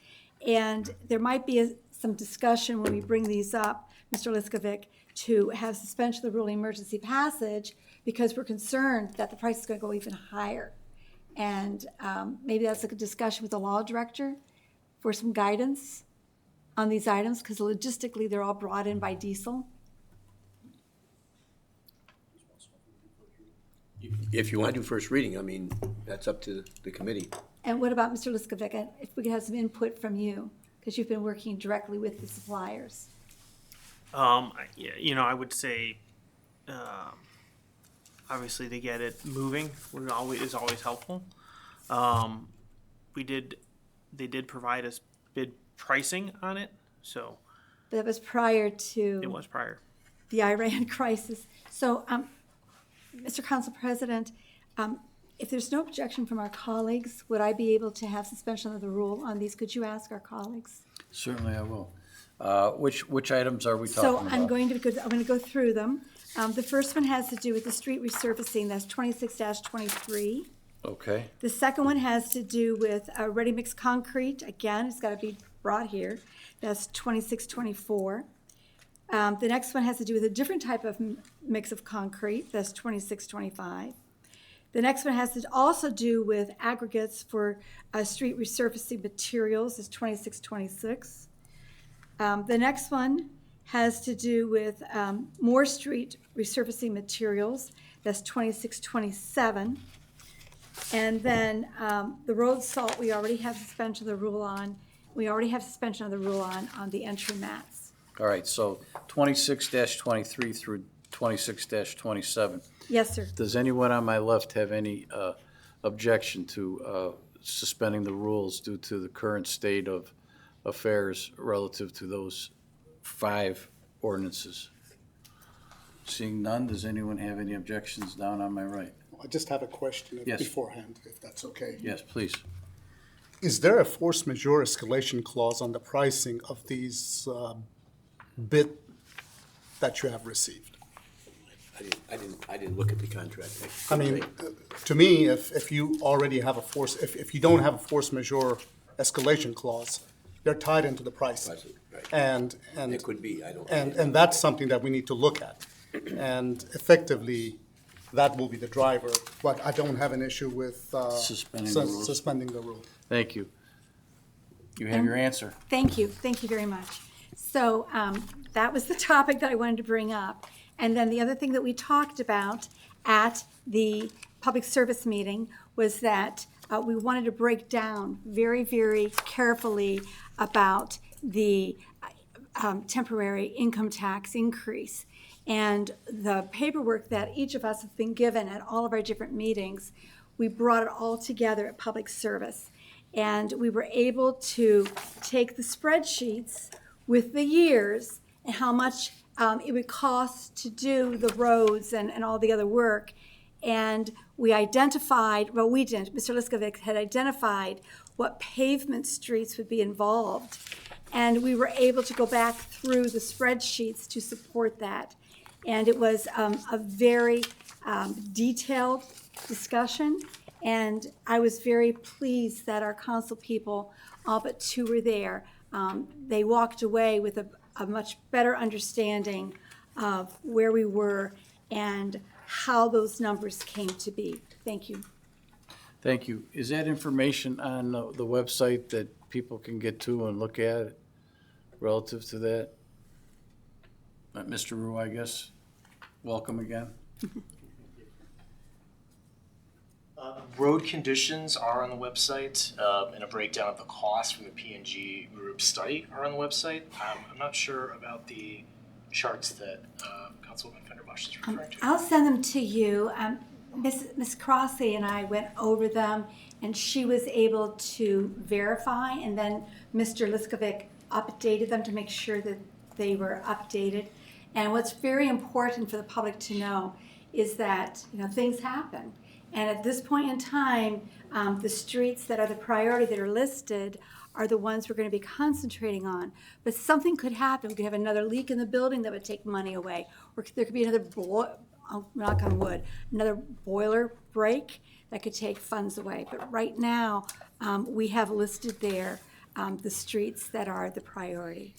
And there might be some discussion when we bring these up, Mr. Liskovic, to have suspension of the rule emergency passage because we're concerned that the price is going to go even higher. And maybe that's a good discussion with the law director for some guidance on these items, because logistically they're all brought in by diesel. If you want to do first reading, I mean, that's up to the committee. And what about Mr. Liskovic, if we could have some input from you, because you've been working directly with the suppliers? I would say, obviously, to get it moving is always helpful. They did provide us bid pricing on it, so. That was prior to. It was prior. The Iran crisis. So, Mr. Council President, if there's no objection from our colleagues, would I be able to have suspension of the rule on these? Could you ask our colleagues? Certainly I will. Which items are we talking about? So I'm going to go through them. The first one has to do with the street resurfacing. That's 26-23. Okay. The second one has to do with ready-mix concrete. Again, it's got to be brought here. That's 26-24. The next one has to do with a different type of mix of concrete. That's 26-25. The next one has to also do with aggregates for street resurfacing materials. That's 26-26. The next one has to do with more street resurfacing materials. That's 26-27. And then the road salt, we already have suspension of the rule on. We already have suspension of the rule on the entry mats. All right, so 26-23 through 26-27. Yes, sir. Does anyone on my left have any objection to suspending the rules due to the current state of affairs relative to those 5 ordinances? Seeing none, does anyone have any objections down on my right? I just have a question Yes. beforehand, if that's okay. Yes, please. Is there a force majeure escalation clause on the pricing of these bid that you have received? I didn't look at the contract. I mean, to me, if you already have if you don't have a force majeure escalation clause, you're tied into the pricing. Right. And It could be, I don't. And that's something that we need to look at. And effectively, that will be the driver, but I don't have an issue with Suspending the rules. suspending the rule. Thank you. You have your answer. Thank you. Thank you very much. So that was the topic that I wanted to bring up. And then the other thing that we talked about at the public service meeting was that we wanted to break down very, very carefully about the temporary income tax increase. And the paperwork that each of us have been given at all of our different meetings, we brought it all together at public service. And we were able to take the spreadsheets with the years and how much it would cost to do the roads and all the other work. And we identified, well, we didn't, Mr. Liskovic had identified what pavement streets would be involved. And we were able to go back through the spreadsheets to support that. And it was a very detailed discussion. And I was very pleased that our council people, all but two were there. They walked away with a much better understanding of where we were and how those numbers came to be. Thank you. Thank you. Is that information on the website that people can get to and look at it relative to that? Mr. Rue, I guess, welcome again. Road conditions are on the website, and a breakdown of the cost from the P&G group study are on the website. I'm not sure about the charts that Councilwoman Fenderbosh is referring to. I'll send them to you. Ms. Crossley and I went over them, and she was able to verify, and then Mr. Liskovic updated them to make sure that they were updated. And what's very important for the public to know is that, you know, things happen. And at this point in time, the streets that are the priority that are listed are the ones we're going to be concentrating on. But something could happen. We could have another leak in the building that would take money away. Or there could be another, knock on wood, another boiler break that could take funds away. But right now, we have listed there the streets that are the priority.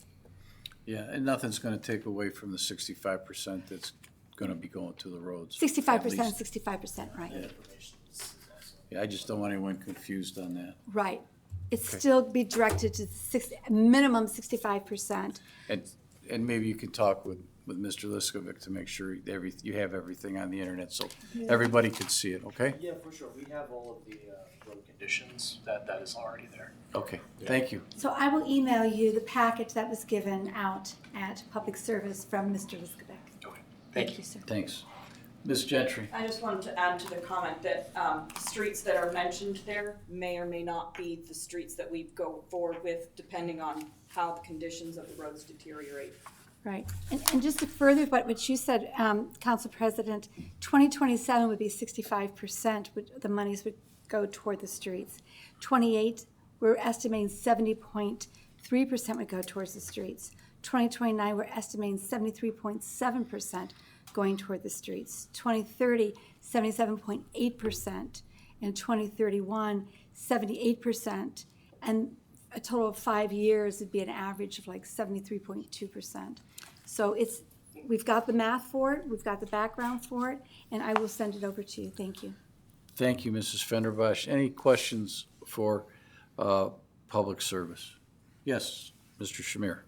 Yeah, and nothing's going to take away from the 65% that's going to be going to the roads. 65%, 65%, right. Yeah. Yeah, I just don't want anyone confused on that. Right. It's still be directed to minimum 65%. And maybe you can talk with Mr. Liskovic to make sure you have everything on the internet so everybody can see it, okay? Yeah, for sure. We have all of the road conditions. That is already there. Okay, thank you. So I will email you the package that was given out at Public Service from Mr. Liskovic. Okay, Thank you, sir. Thanks. Ms. Gentry. I just wanted to add to the comment that streets that are mentioned there may or may not be the streets that we go forward with, depending on how the conditions of the roads deteriorate. Right. And just to further what you said, Council President, 2027 would be 65%, the monies would go toward the streets. 28, we're estimating 70.3% would go towards the streets. 2029, we're estimating 73.7% going toward the streets. 2030, 77.8%. And 2031, 78%. And a total of 5 years would be an average of like 73.2%. So we've got the math for it, we've got the background for it, and I will send it over to you. Thank you. Thank you, Mrs. Fenderbosh. Any questions for Public Service? Yes, Mr. Shamir.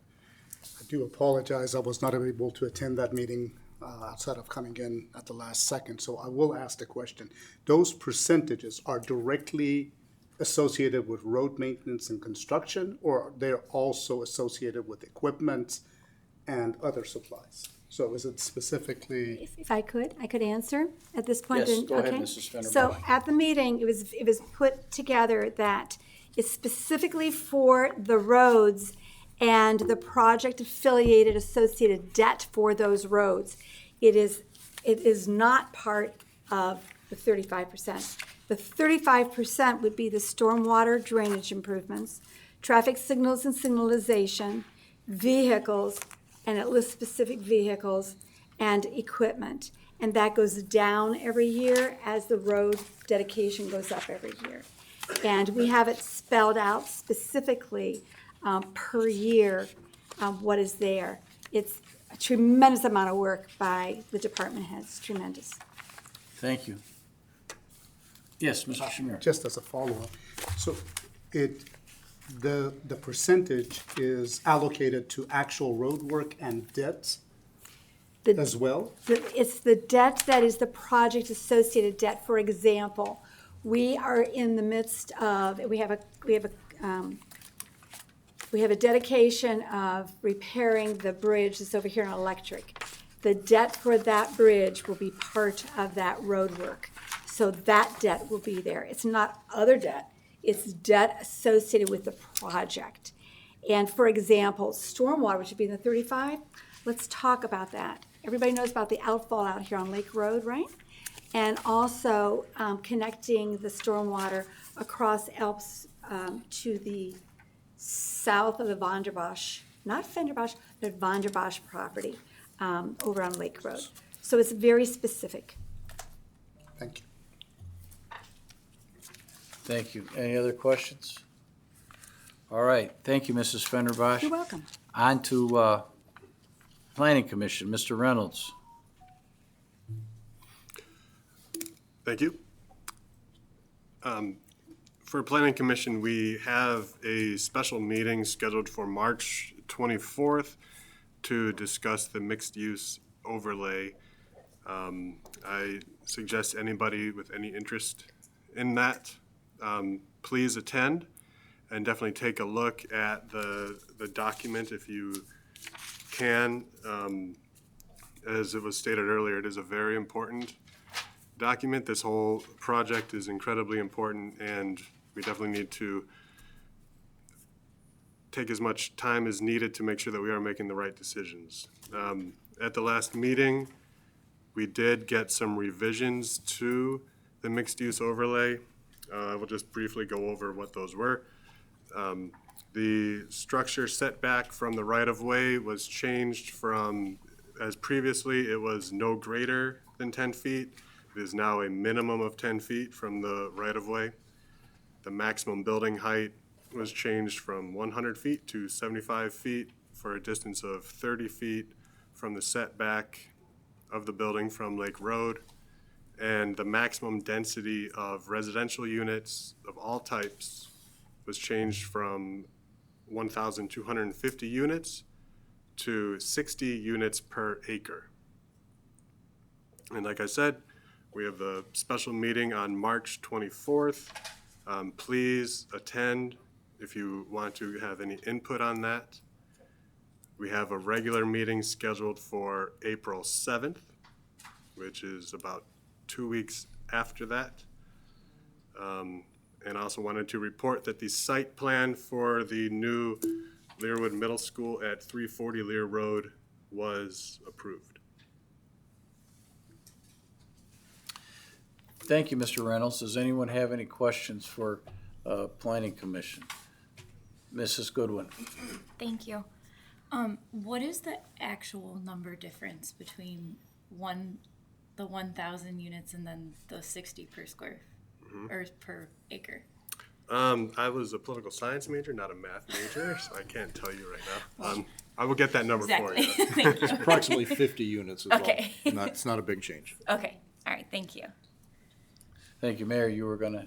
I do apologize. I was not able to attend that meeting outside of coming in at the last second. So I will ask the question. Those percentages are directly associated with road maintenance and construction, or they're also associated with equipment and other supplies? So is it specifically? If I could answer at this point. Yes, go ahead, okay. Mrs. Fenderbosh. So at the meeting, it was put together that it's specifically for the roads and the project affiliated associated debt for those roads. It is not part of the 35%. The 35% would be the stormwater drainage improvements, traffic signals and signalization, vehicles, and it lists specific vehicles and equipment. And that goes down every year as the road dedication goes up every year. And we have it spelled out specifically per year what is there. It's a tremendous amount of work by the department heads, tremendous. Thank you. Yes, Mr. Shamir. Just as a follow-up, so the percentage is allocated to actual road work and debts as well? It's the debt that is the project associated debt. For example, we are in the midst of, we have a dedication of repairing the bridge that's over here on Electric. The debt for that bridge will be part of that road work. So that debt will be there. It's not other debt. It's debt associated with the project. And for example, stormwater, which would be in the 35, let's talk about that. Everybody knows about the outfall out here on Lake Road, right? And also connecting the stormwater across Alps to the south of the Vonderbosch, not Fenderbosch, but Vonderbosch property over on Lake Road. So it's very specific. Thank you. Thank you. Any other questions? All right, thank you, Mrs. Fenderbosch. You're welcome. On to Planning Commission, Mr. Reynolds. Thank you. For Planning Commission, we have a special meeting scheduled for March 24th to discuss the mixed-use overlay. I suggest anybody with any interest in that, please attend and definitely take a look at the document if you can. As it was stated earlier, it is a very important document. This whole project is incredibly important, and we definitely need to take as much time as needed to make sure that we are making the right decisions. At the last meeting, we did get some revisions to the mixed-use overlay. We'll just briefly go over what those were. The structure setback from the right-of-way was changed from, as previously, it was no greater than 10 feet. It is now a minimum of 10 feet from the right-of-way. The maximum building height was changed from 100 feet to 75 feet for a distance of 30 feet from the setback of the building from Lake Road. And the maximum density of residential units of all types was changed from 1,250 units to 60 units per acre. And like I said, we have the special meeting on March 24th. Please attend if you want to have any input on that. We have a regular meeting scheduled for April 7th, which is about 2 weeks after that. And also wanted to report that the site plan for the new Learwood Middle School at 340 Lear Road was approved. Thank you, Mr. Reynolds. Does anyone have any questions for Planning Commission? Mrs. Goodwin. Thank you. What is the actual number difference between the 1,000 units and then the 60 per square or per acre? I was a political science major, not a math major, so I can't tell you right now. I will get that number for you. Thank you. It's approximately 50 units as Okay. well. It's not a big change. Okay. All right. Thank you. Thank you, Mayor. You were going to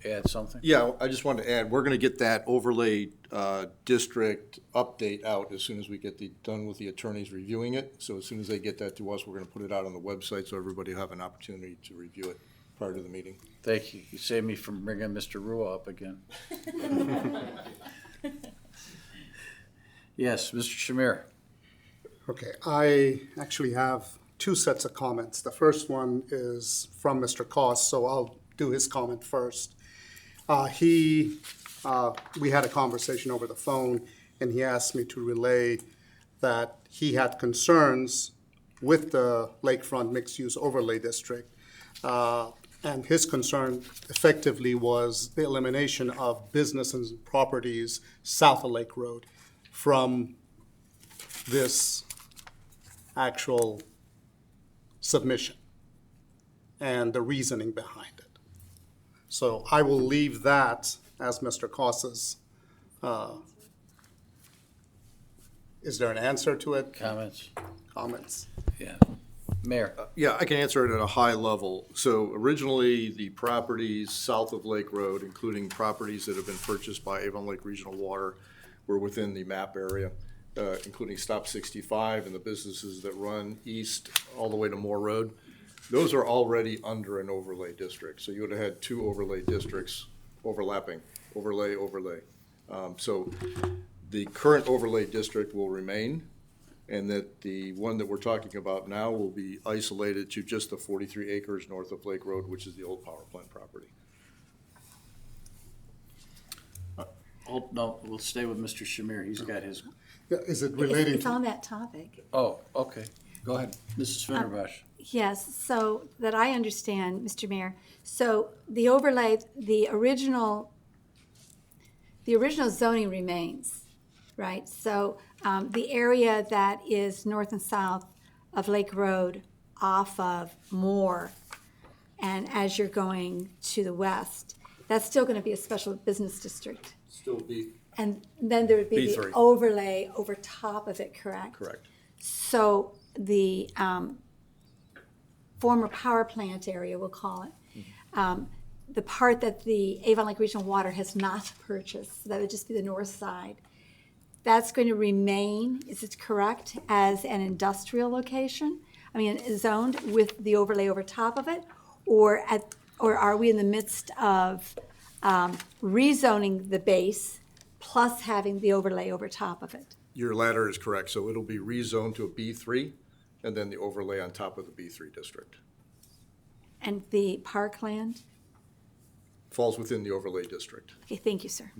add something? Yeah, I just wanted to add, we're going to get that overlay district update out as soon as we get done with the attorneys reviewing it. So as soon as they get that to us, we're going to put it out on the website so everybody will have an opportunity to review it prior to the meeting. Thank you. You saved me from bringing Mr. Rua up again. Yes, Mr. Shamir. Okay, I actually have two sets of comments. The first one is from Mr. Koss, so I'll do his comment first. We had a conversation over the phone, and he asked me to relay that he had concerns with the Lakefront Mixed-Use Overlay District. And his concern effectively was the elimination of businesses and properties south of Lake Road from this actual submission and the reasoning behind it. So I will leave that as Mr. Koss's. Is there an answer to it? Comments? Comments. Yeah. Mayor. Yeah, I can answer it at a high level. So originally, the properties south of Lake Road, including properties that have been purchased by Avon Lake Regional Water, were within the MAP area, including Stop 65 and the businesses that run east all the way to Moore Road. Those are already under an overlay district. So you would have had two overlay districts overlapping, overlay. So the current overlay district will remain, and that the one that we're talking about now will be isolated to just the 43 acres north of Lake Road, which is the old power plant property. Oh, no, we'll stay with Mr. Shamir. He's got his, Yeah, is it relating It's to? on that topic. oh, okay. Go ahead, Mrs. Fenderbosh. Yes, so that I understand, Mr. Mayor, so the overlay, the original zoning remains, right? So the area that is north and south of Lake Road off of Moore, and as you're going to the west, that's still going to be a special business district. Still be And then there would be the B3. overlay over top of it, correct? correct. So the former power plant area, we'll call it, the part that the Avon Lake Regional Water has not purchased, so that would just be the north side, that's going to remain, is it correct, as an industrial location? I mean, zoned with the overlay over top of it? Or are we in the midst of rezoning the base plus having the overlay over top of it? Your latter is correct. So it'll be rezoned to a B3 and then the overlay on top of the B3 district. And the parkland? Falls within the overlay district. Okay, thank you, sir.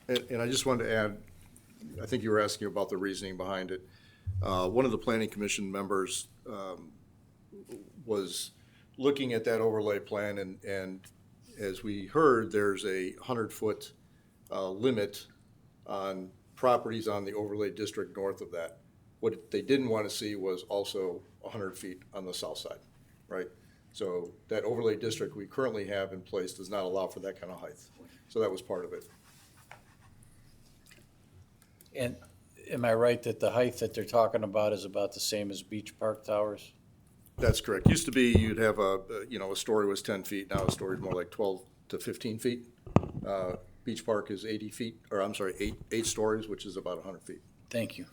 And I just wanted to add, I think you were asking about the reasoning behind it. One of the planning commission members was looking at that overlay plan, and as we heard, there's a 100-foot limit on properties on the overlay district north of that. What they didn't want to see was also 100 feet on the south side, right? So that overlay district we currently have in place does not allow for that kind of height. So that was part of it. And am I right that the height that they're talking about is about the same as Beach Park Towers? That's correct. Used to be you'd have a story was 10 feet. Now a story is more like 12 to 15 feet. Beach Park is 80 feet, or I'm sorry, eight stories, which is about 100 feet. Thank you.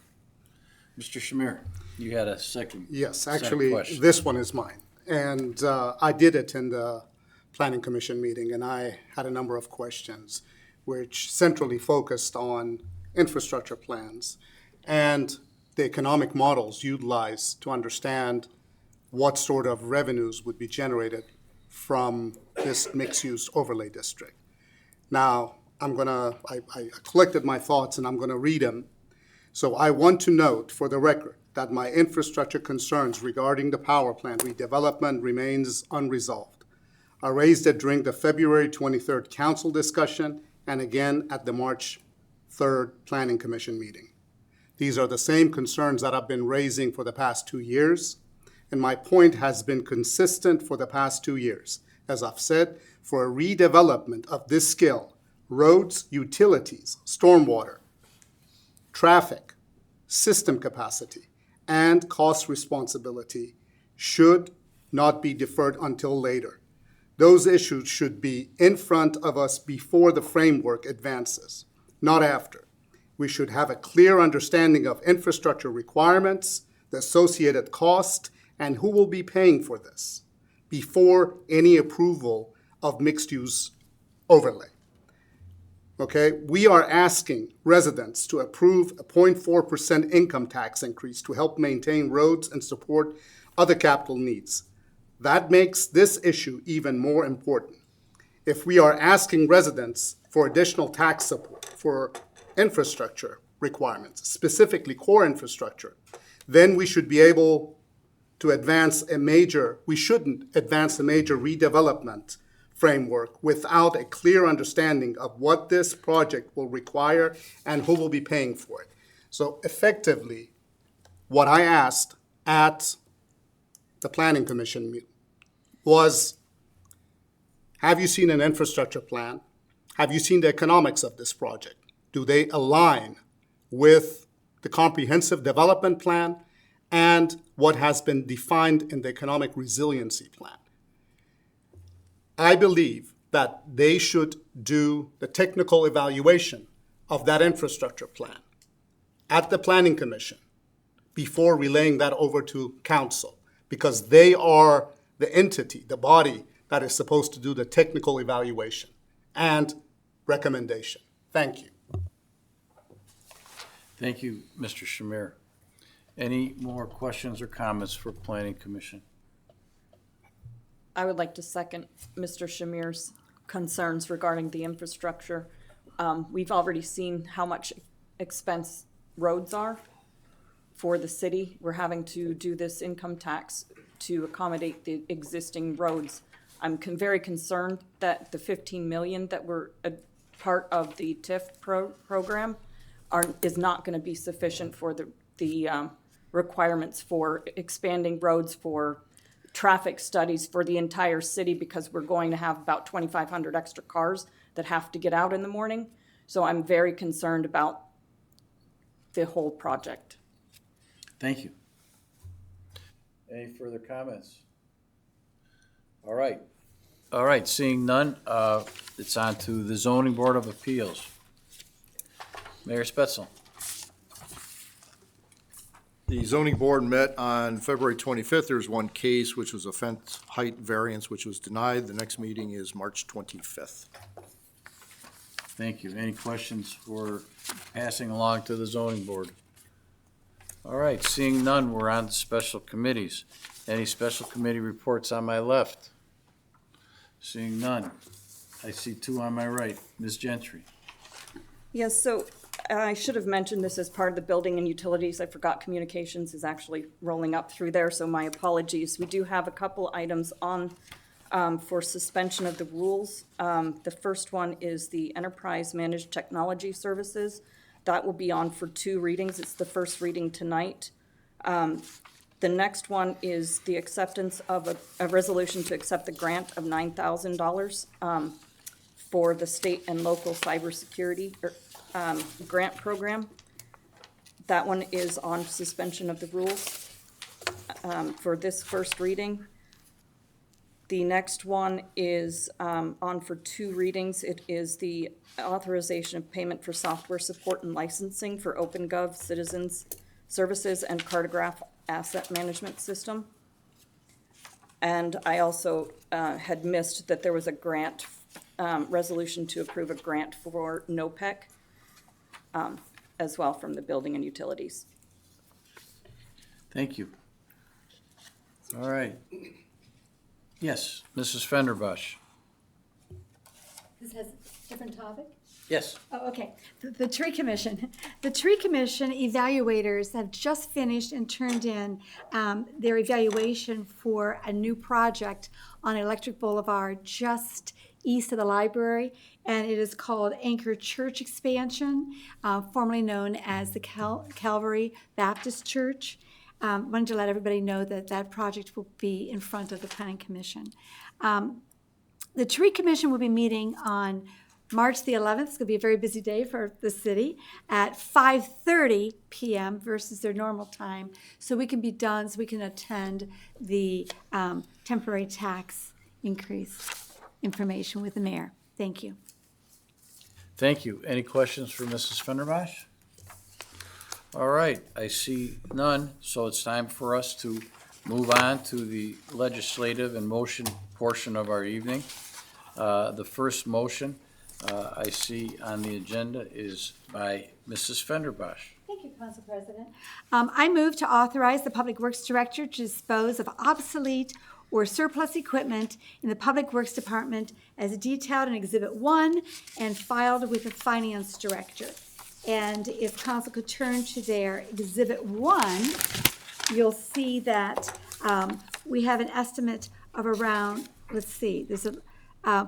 Mr. Shamir, you had a second Yes, set of actually, questions. this one is mine. And I did attend the Planning Commission meeting, and I had a number of questions which centrally focused on infrastructure plans and the economic models utilized to understand what sort of revenues would be generated from this mixed-use overlay district. Now, I collected my thoughts and I'm gonna read them. So I want to note for the record that my infrastructure concerns regarding the power plant redevelopment remains unresolved. I raised it during the February 23rd council discussion and again at the March 3rd Planning Commission meeting. These are the same concerns that I've been raising for the past 2 years, and my point has been consistent for the past 2 years. As I've said, for a redevelopment of this scale, roads, utilities, stormwater, traffic, system capacity, and cost responsibility should not be deferred until later. Those issues should be in front of us before the framework advances, not after. We should have a clear understanding of infrastructure requirements, the associated cost, and who will be paying for this before any approval of mixed-use overlay. Okay, we are asking residents to approve a 0.4% income tax increase to help maintain roads and support other capital needs. That makes this issue even more important. If we are asking residents for additional tax support for infrastructure requirements, specifically core infrastructure, then we should be able to we shouldn't advance a major redevelopment framework without a clear understanding of what this project will require and who will be paying for it. So effectively, what I asked at the Planning Commission meeting was, have you seen an infrastructure plan? Have you seen the economics of this project? Do they align with the comprehensive development plan and what has been defined in the economic resiliency plan? I believe that they should do the technical evaluation of that infrastructure plan at the Planning Commission before relaying that over to council, because they are the entity, the body that is supposed to do the technical evaluation and recommendation. Thank you. Thank you, Mr. Shamir. Any more questions or comments for Planning Commission? I would like to second Mr. Shamir's concerns regarding the infrastructure. We've already seen how much expense roads are for the city. We're having to do this income tax to accommodate the existing roads. I'm very concerned that the 15 million that were a part of the TIF program is not going to be sufficient for the requirements for expanding roads, for traffic studies for the entire city, because we're going to have about 2,500 extra cars that have to get out in the morning. So I'm very concerned about the whole project. Thank you. Any further comments? All right. All right, seeing none, it's on to the Zoning Board of Appeals. Mayor Spetzel. The zoning board met on February 25th. There was one case, which was a fence height variance, which was denied. The next meeting is March 25th. Thank you. Any questions for passing along to the zoning board? All right, seeing none, we're on to special committees. Any special committee reports on my left? Seeing none. I see two on my right. Ms. Gentry. Yes, so I should have mentioned this as part of the building and utilities. I forgot communications is actually rolling up through there, so my apologies. We do have a couple items on for suspension of the rules. The first one is the Enterprise Managed Technology Services. That will be on for 2 readings. It's the first reading tonight. The next one is the acceptance of a resolution to accept the grant of $9,000 for the state and local cybersecurity grant program. That one is on suspension of the rules for this first reading. The next one is on for 2 readings. It is the authorization of payment for software support and licensing for OpenGov Citizens Services and Cartograph Asset Management System. And I also had missed that there was a grant resolution to approve a grant for NOPEC as well from the Building and Utilities. Thank you. All right. Yes, Mrs. Fenderbush. This has a different topic? Yes. Oh, okay. The Tree Commission. The Tree Commission evaluators have just finished and turned in their evaluation for a new project on Electric Boulevard just east of the library, and it is called Anchor Church Expansion, formerly known as the Calvary Baptist Church. Wanted to let everybody know that that project will be in front of the Planning Commission. The Tree Commission will be meeting on March the 11th. It's going to be a very busy day for the city at 5:30 p.m. versus their normal time, so we can be done, so we can attend the temporary tax increase information with the mayor. Thank you. Thank you. Any questions for Mrs. Fenderbosh? All right, I see none, so it's time for us to move on to the legislative and motion portion of our evening. The first motion I see on the agenda is by Mrs. Fenderbosh. Thank you, Council President. I move to authorize the Public Works Director to dispose of obsolete or surplus equipment in the Public Works Department as detailed in Exhibit 1 and filed with the Finance Director. And if Council could turn to their Exhibit 1, you'll see that we have an estimate of around, let's see, there's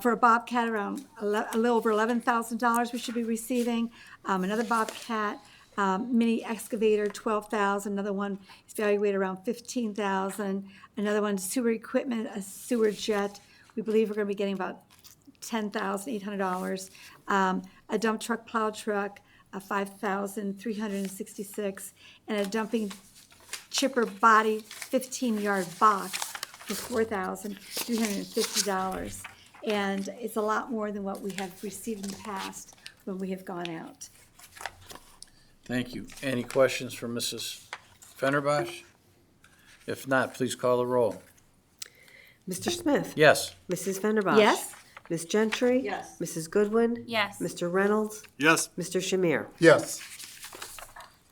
for a Bobcat around a little over $11,000 we should be receiving. Another Bobcat mini excavator, $12,000. Another one is valued around $15,000. Another one, sewer equipment, a sewer jet. We believe we're going to be getting about $10,800. A dump truck, plow truck, $5,366, and a dumping chipper body 15-yard box for $4,350. And it's a lot more than what we have received in the past when we have gone out. Thank you. Any questions for Mrs. Fenderbosh? If not, please call the roll. Mr. Smith? Yes. Mrs. Fenderbosh? Yes. Ms. Gentry? Yes. Mrs. Goodwin? Yes. Mr. Reynolds? Yes. Mr. Shamir? Yes.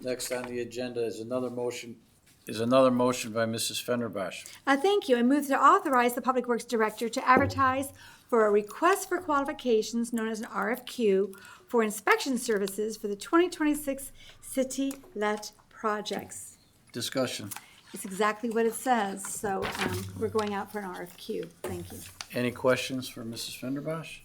Next on the agenda is another motion by Mrs. Fenderbosh. Thank you. I move to authorize the Public Works Director to advertise for a request for qualifications known as an RFQ for inspection services for the 2026 city let projects. Discussion. It's exactly what it says, so we're going out for an RFQ. Thank you. Any questions for Mrs. Fenderbosh?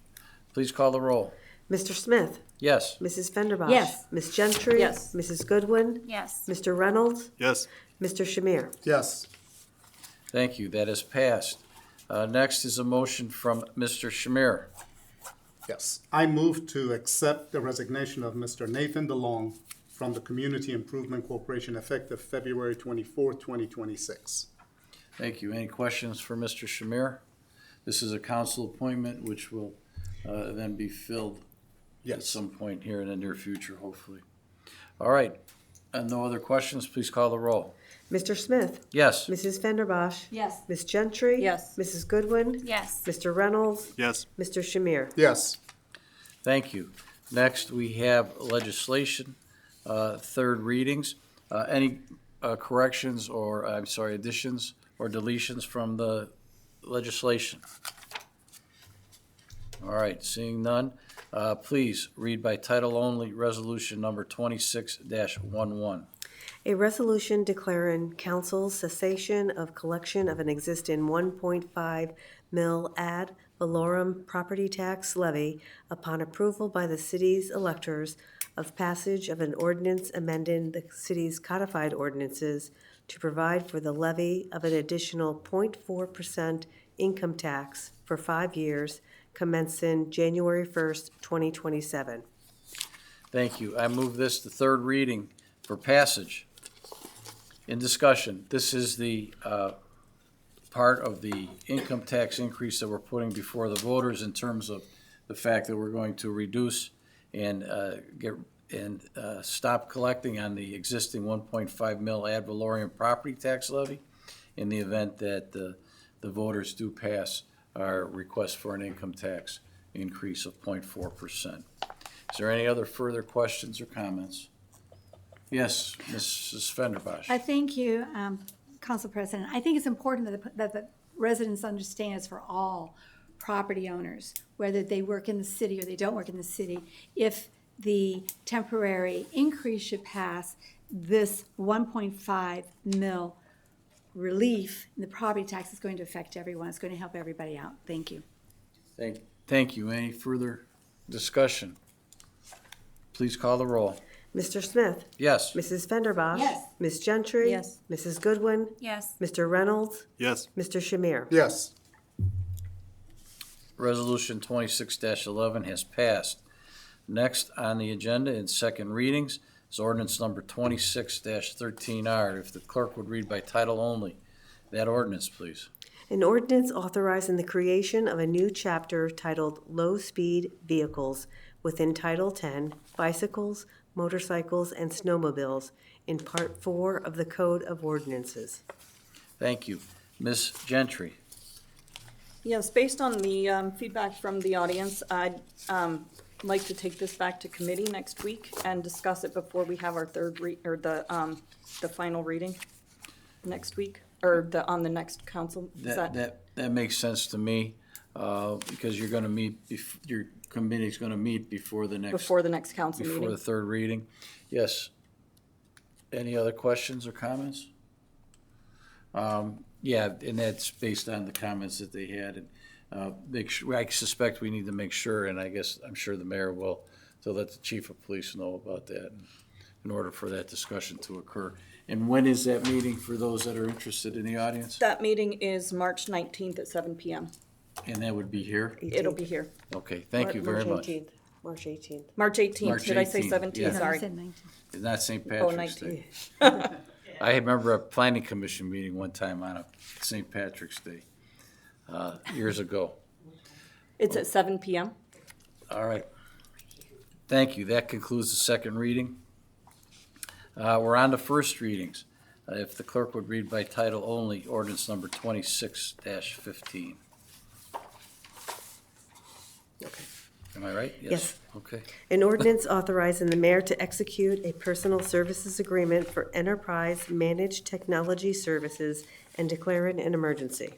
Please call the roll. Mr. Smith? Yes. Mrs. Fenderbosh? Yes. Ms. Gentry? Yes. Mrs. Goodwin? Yes. Mr. Reynolds? Yes. Mr. Shamir? Yes. Thank you. That is passed. Next is a motion from Mr. Shamir. Yes. I move to accept the resignation of Mr. Nathan DeLong from the Community Improvement Corporation effective February 24th, 2026. Thank you. Any questions for Mr. Shamir? This is a council appointment which will then be filled at some point here in the near future, hopefully. All right. No other questions? Please call the roll. Mr. Smith? Yes. Mrs. Fenderbosh? Yes. Ms. Gentry? Yes. Mrs. Goodwin? Yes. Mr. Reynolds? Yes. Mr. Shamir? Yes. Thank you. Next, we have legislation, third readings. Any corrections or, additions or deletions from the legislation? All right, seeing none, please read by title only, resolution number 26-11. A resolution declaring council's cessation of collection of an existing 1.5 mil ad valorem property tax levy upon approval by the city's electors of passage of an ordinance amending the city's codified ordinances to provide for the levy of an additional 0.4% income tax for 5 years commencing January 1st, 2027. Thank you. I move this to third reading for passage. In discussion, this is the part of the income tax increase that we're putting before the voters in terms of the fact that we're going to reduce and stop collecting on the existing 1.5 mil ad valorem property tax levy in the event that the voters do pass our request for an income tax increase of 0.4%. Is there any other further questions or comments? Yes, Mrs. Fenderbosh. I thank you, Council President. I think it's important that the residents understand it's for all property owners, whether they work in the city or they don't work in the city. If the temporary increase should pass, this 1.5 mil relief in the property tax is going to affect everyone. It's going to help everybody out. Thank you. Thank you. Any further discussion? Please call the roll. Mr. Smith? Yes. Mrs. Fenderbosh? Yes. Ms. Gentry? Yes. Mrs. Goodwin? Yes. Mr. Reynolds? Yes. Mr. Shamir? Yes. Resolution 26-11 has passed. Next on the agenda in second readings is ordinance number 26-13R. If the clerk would read by title only that ordinance, please. An ordinance authorizing the creation of a new chapter titled Low-Speed Vehicles within Title 10, Bicycles, Motorcycles, and Snowmobiles in Part 4 of the Code of Ordinances. Thank you. Ms. Gentry. Yes, based on the feedback from the audience, I'd like to take this back to committee next week and discuss it before we have our the final reading next week, or on the next council. That makes sense to me, because you're gonna meet, your committee's gonna meet before the next council meeting. Before the third reading. Yes. Any other questions or comments? Yeah, and that's based on the comments that they had. And I suspect we need to make sure, and I'm sure the mayor will, to let the chief of police know about that in order for that discussion to occur. And when is that meeting for those that are interested in the audience? That meeting is March 19th at 7 p.m. And that would be here? It'll be here. Okay, thank you very much. March 18th. March 18th. March Did I say 18th, 17th? yeah. Sorry. It's not St. Oh, Patrick's 19th. Day. I remember a planning commission meeting one time on a St. Patrick's Day, years ago. It's at 7 p.m. All right. Thank you. That concludes the second reading. We're on to first readings. If the clerk would read by title only, ordinance number 26-15. Okay. Am I right? Yes. Okay. An ordinance authorizing the mayor to execute a personal services agreement for enterprise managed technology services and declaring an emergency.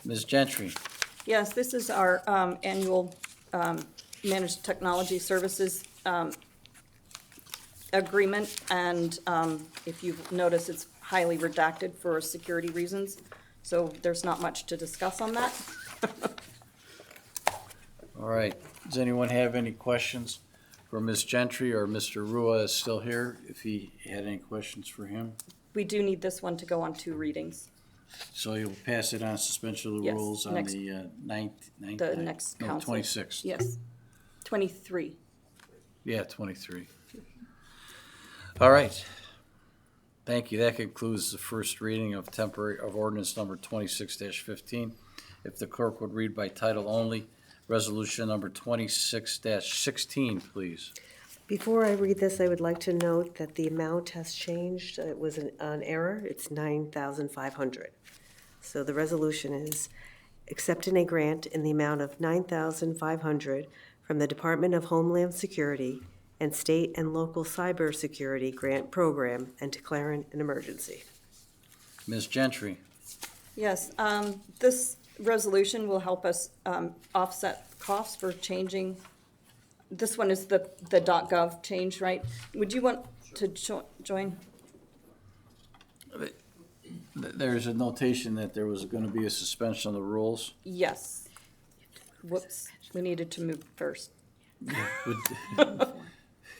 Ms. Gentry. Yes, this is our annual managed technology services agreement, and if you've noticed, it's highly redacted for security reasons, so there's not much to discuss on that. All right. Does anyone have any questions for Ms. Gentry, or Mr. Rua is still here, if he had any questions for him? We do need this one to go on 2 readings. So you'll pass it on suspension of the Yes, rules on next- the The next council. 26th. Yes, 23. Yeah, 23. All right. Thank you. That concludes the first reading of ordinance number 26-15. If the clerk would read by title only, resolution number 26-16, please. Before I read this, I would like to note that the amount has changed. It was an error. It's $9,500. So the resolution is accepting a grant in the amount of $9,500 from the Department of Homeland Security and State and Local Cybersecurity Grant Program and declaring an emergency. Ms. Gentry. Yes, this resolution will help us offset costs for changing. This one is the .gov change, right? Would you want to join? There's a notation that there was going to be a suspension of the rules. Yes. Whoops, we needed to move first.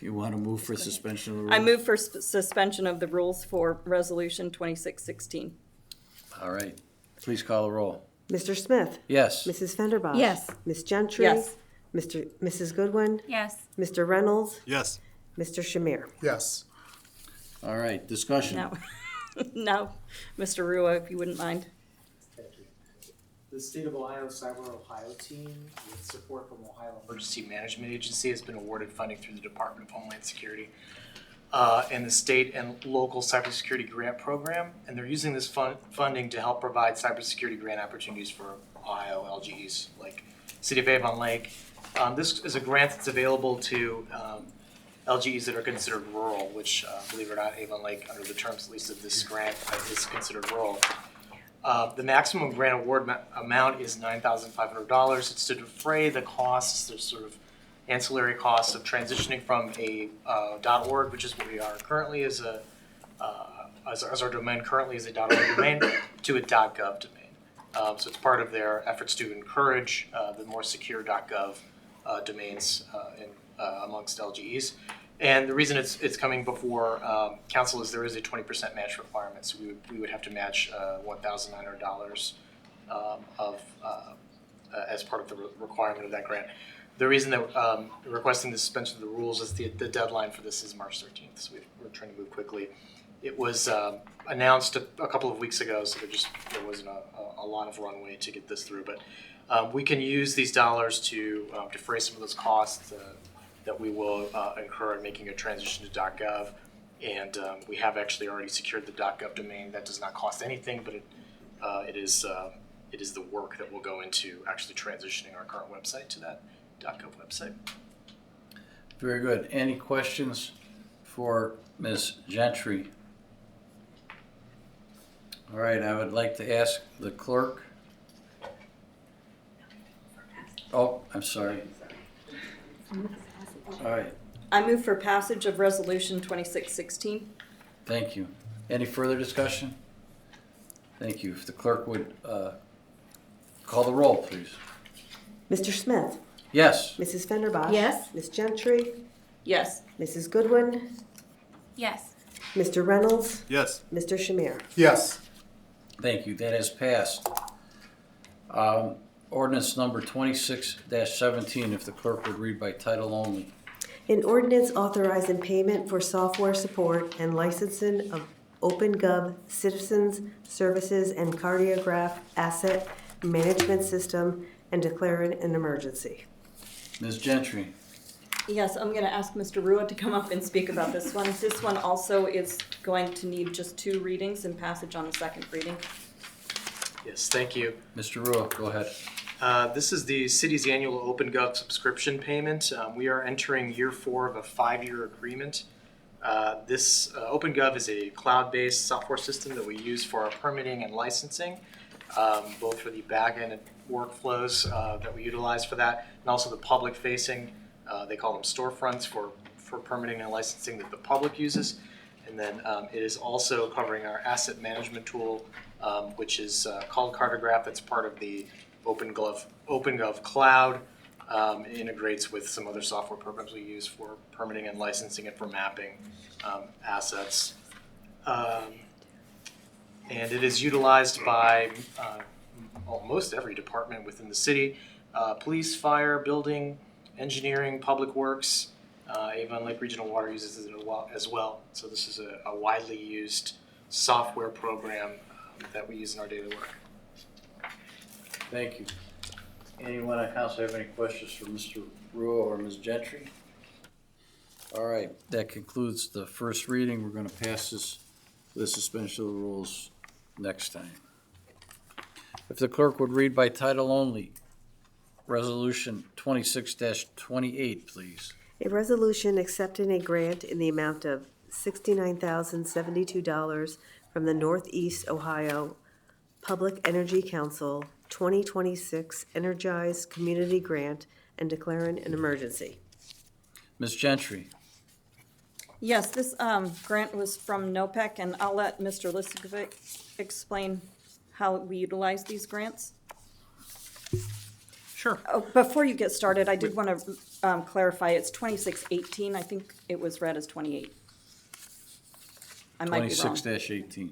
You want to move for suspension of the rules? I move for suspension of the rules for Resolution 2616. All right. Please call the roll. Mr. Smith? Yes. Mrs. Fenderbosh? Yes. Ms. Gentry? Yes. Mrs. Goodwin? Yes. Mr. Reynolds? Yes. Mr. Shamir? Yes. All right, discussion. Now, Mr. Rua, if you wouldn't mind. Thank you. The State of Ohio Cyber Ohio team, with support from Ohio Emergency Management Agency, has been awarded funding through the Department of Homeland Security and the State and Local Cybersecurity Grant Program, and they're using this funding to help provide cybersecurity grant opportunities for Ohio LGEs, like City of Avon Lake. This is a grant that's available to LGEs that are considered rural, which, believe it or not, Avon Lake, under the terms at least of this grant, is considered rural. The maximum grant award amount is $9,500. It's to defray the costs, the sort of ancillary costs of transitioning from a .org, which is what we are currently as our domain currently is a .org domain, to a .gov domain. So it's part of their efforts to encourage the more secure .gov domains amongst LGEs. And the reason it's coming before council is there is a 20% match requirement, so we would have to match $1,900 as part of the requirement of that grant. The reason that requesting the suspension of the rules is the deadline for this is March 13th, so we're trying to move quickly. It was announced a couple of weeks ago, so there wasn't a lot of runway to get this through, but we can use these dollars to defray some of those costs that we will incur in making a transition to .gov, and we have actually already secured the .gov domain. That does not cost anything, but it is the work that will go into actually transitioning our current website to that .gov website. Very good. Any questions for Ms. Gentry? All right, I would like to ask the clerk. Oh, I'm sorry. All right, I move for passage of Resolution 2616. thank you. Any further discussion? Thank you. If the clerk would call the roll, please. Mr. Smith? Yes. Mrs. Fenderbosh? Yes. Ms. Gentry? Yes. Mrs. Goodwin? Yes. Mr. Reynolds? Yes. Mr. Shamir? Yes. Thank you. That has passed. Ordinance number 26-17, if the clerk would read by title only. An ordinance authorizing payment for software support and licensing of OpenGov Citizens Services and Cardiograph Asset Management System and declaring an emergency. Ms. Gentry. Yes, I'm going to ask Mr. Rua to come up and speak about this one. This one also is going to need just 2 readings and passage on the second reading. Yes, thank you. Mr. Rua, go ahead. This is the city's annual OpenGov subscription payment. We are entering year 4 of a 5-year agreement. This OpenGov is a cloud-based software system that we use for our permitting and licensing. both for the back-end workflows that we utilize for that, and also the public-facing, they call them storefronts for permitting and licensing that the public uses. And then it is also covering our asset management tool, which is called Cartograph. That's part of the OpenGov cloud. It integrates with some other software programs we use for permitting and licensing and for mapping assets. And it is utilized by almost every department within the city. Police, fire, building, engineering, public works. Avon Lake Regional Water uses it as well. So this is a widely used software program that we use in our daily work. Thank you. Anyone on council have any questions for Mr. Ruo or Ms. Gentry? All right, that concludes the first reading. We're going to pass this with suspension of the rules next time. If the clerk would read by title only, Resolution 26-28, please. A resolution accepting a grant in the amount of $69,072 from the Northeast Ohio Public Energy Council 2026 Energize Community Grant and declaring an emergency. Ms. Gentry. Yes, this grant was from NOPEC, and I'll let Mr. Liskovic explain how we utilize these grants. Sure. Oh, before you get started, I did want to clarify, it's 2618. I think it was read as 28. I might be wrong. 26-18.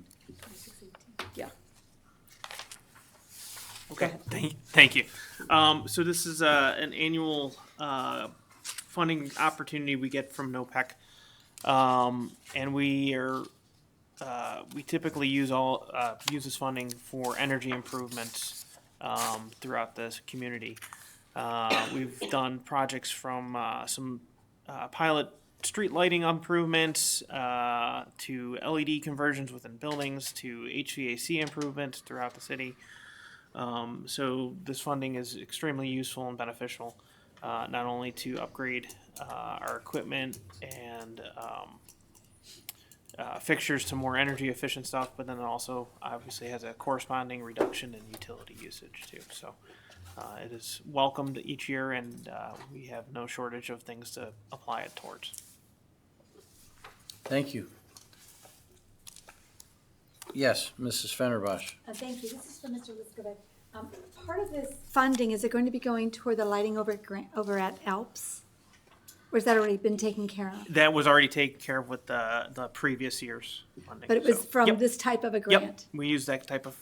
Yeah. Okay, thank you. So this is an annual funding opportunity we get from NOPEC. And we typically use this funding for energy improvements throughout this community. We've done projects from some pilot street lighting improvements to LED conversions within buildings to HVAC improvements throughout the city. So this funding is extremely useful and beneficial, not only to upgrade our equipment and fixtures to more energy efficient stuff, but then it also obviously has a corresponding reduction in utility usage too. So it is welcomed each year, and we have no shortage of things to apply it towards. Thank you. Yes, Mrs. Fenderbosh. Thank you. This is for Mr. Liskovic. Part of this funding, is it going to be going toward the lighting over at ALPS? Or has that already been taken care of? That was already taken care of with the previous year's funding. But it was So, from yep. this type of a grant? Yep, we use that type of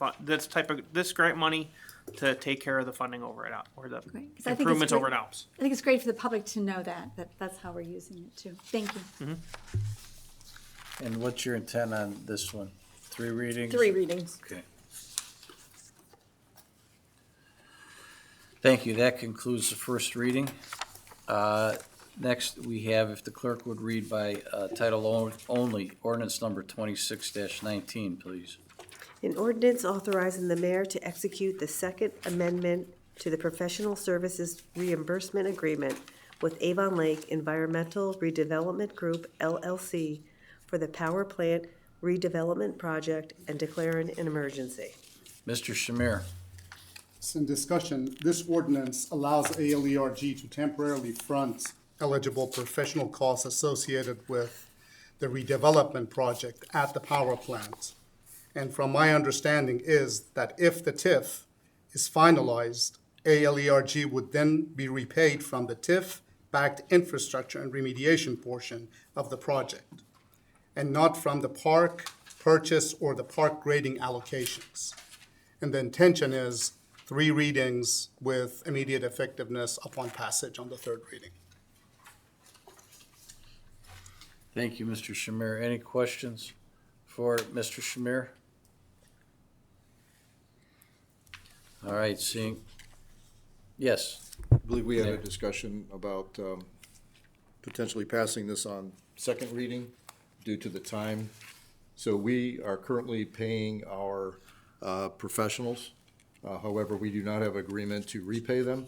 this grant money to take care of the funding over at or the Great, 'cause I think it's improvements over at great- ALPS. I think it's great for the public to know that's how we're using it too. Thank you. Mm-hmm. And what's your intent on this one? 3 readings? 3 readings. Okay. Thank you. That concludes the first reading. Next, we have, if the clerk would read by title only, ordinance number 26-19, please. An ordinance authorizing the mayor to execute the Second Amendment to the Professional Services Reimbursement Agreement with Avon Lake Environmental Redevelopment Group, LLC, for the power plant redevelopment project and declaring an emergency. Mr. Shamir. So in discussion, this ordinance allows ALERG to temporarily front eligible professional costs associated with the redevelopment project at the power plant. And from my understanding is that if the TIF is finalized, ALERG would then be repaid from the TIF-backed infrastructure and remediation portion of the project, and not from the park purchase or the park grading allocations. And the intention is 3 readings with immediate effectiveness upon passage on the 3rd reading. Thank you, Mr. Shamir. Any questions for Mr. Shamir? All right, seeing, yes. I believe we had a discussion about potentially passing this on 2nd reading due to the time. So we are currently paying our professionals. However, we do not have agreement to repay them.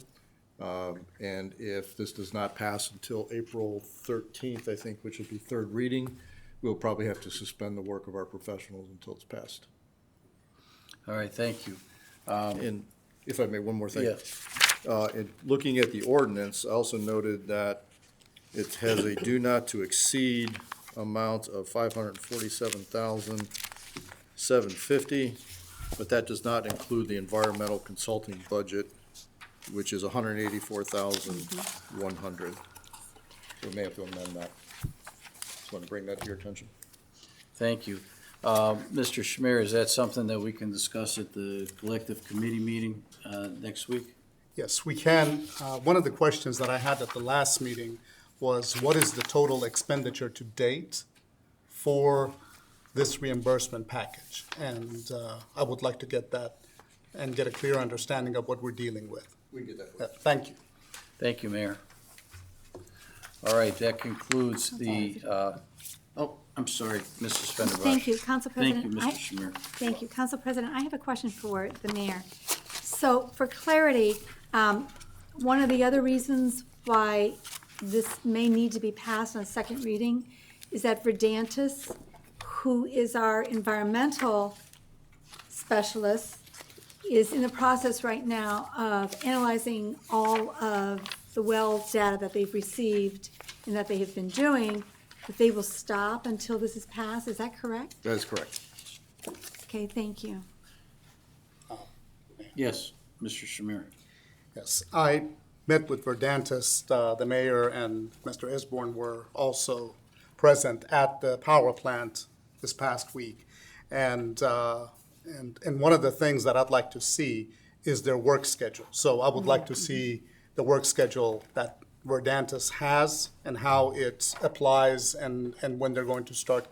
And if this does not pass until April 13th, I think, which would be 3rd reading, we'll probably have to suspend the work of our professionals until it's passed. All right, thank you. And if I may, one more thing. Yeah. In looking at the ordinance, I also noted that it has a do not to exceed amount of $547,750, but that does not include the environmental consulting budget, which is $184,100. We may have to amend that. Just want to bring that to your attention. Thank you. Mr. Schmier, is that something that we can discuss at the collective committee meeting next week? Yes, we can. One of the questions that I had at the last meeting was, what is the total expenditure to date for this reimbursement package? And I would like to get that and get a clear understanding of what we're dealing with. We can get that. Thank you. Thank you, Mayor. All right, that concludes the, I'm sorry, Mrs. Fenderbosh. Thank you, Council President. Thank you, Mr. Schmier. Thank you, Council President. I have a question for the mayor. So for clarity, one of the other reasons why this may need to be passed on second reading is that Verdantis, who is our environmental specialist, is in the process right now of analyzing all of the well data that they've received and that they have been doing, that they will stop until this is passed. Is that correct? That is correct. Okay, thank you. Yes, Mr. Schmier. Yes, I met with Verdantis, the mayor and Mr. Esborn were also present at the power plant this past week. And one of the things that I'd like to see is their work schedule. So I would like to see the work schedule that Verdantis has and how it applies and when they're going to start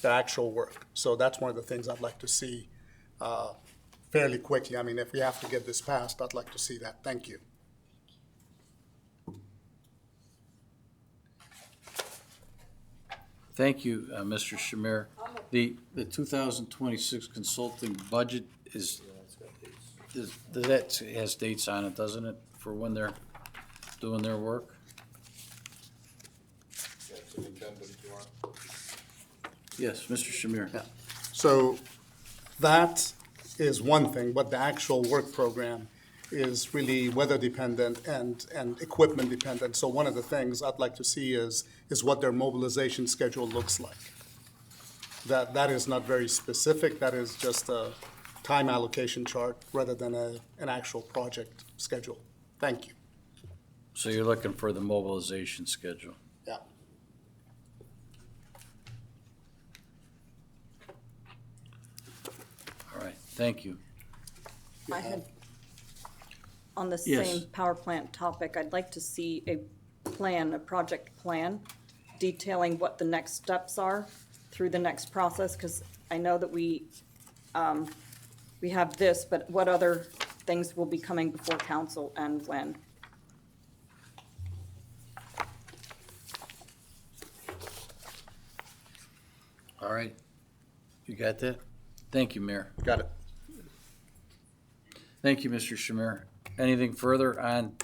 the actual work. So that's one of the things I'd like to see fairly quickly. I mean, if we have to get this passed, I'd like to see that. Thank you. Thank you, Mr. Schmier. The 2026 consulting budget that has dates on it, doesn't it, for when they're doing their work? Yes, Mr. Schmier. So that is one thing, but the actual work program is really weather dependent and equipment dependent. So one of the things I'd like to see is what their mobilization schedule looks like. That is not very specific. That is just a time allocation chart rather than an actual project schedule. Thank you. So you're looking for the mobilization schedule? Yeah. All right, thank you. I had, on the Yes. same power plant topic, I'd like to see a plan, a project plan, detailing what the next steps are through the next process, because I know that we have this, but what other things will be coming before council and when? All right. You got that? Thank you, Mayor. Got it. Thank you, Mr. Schmier. Anything further on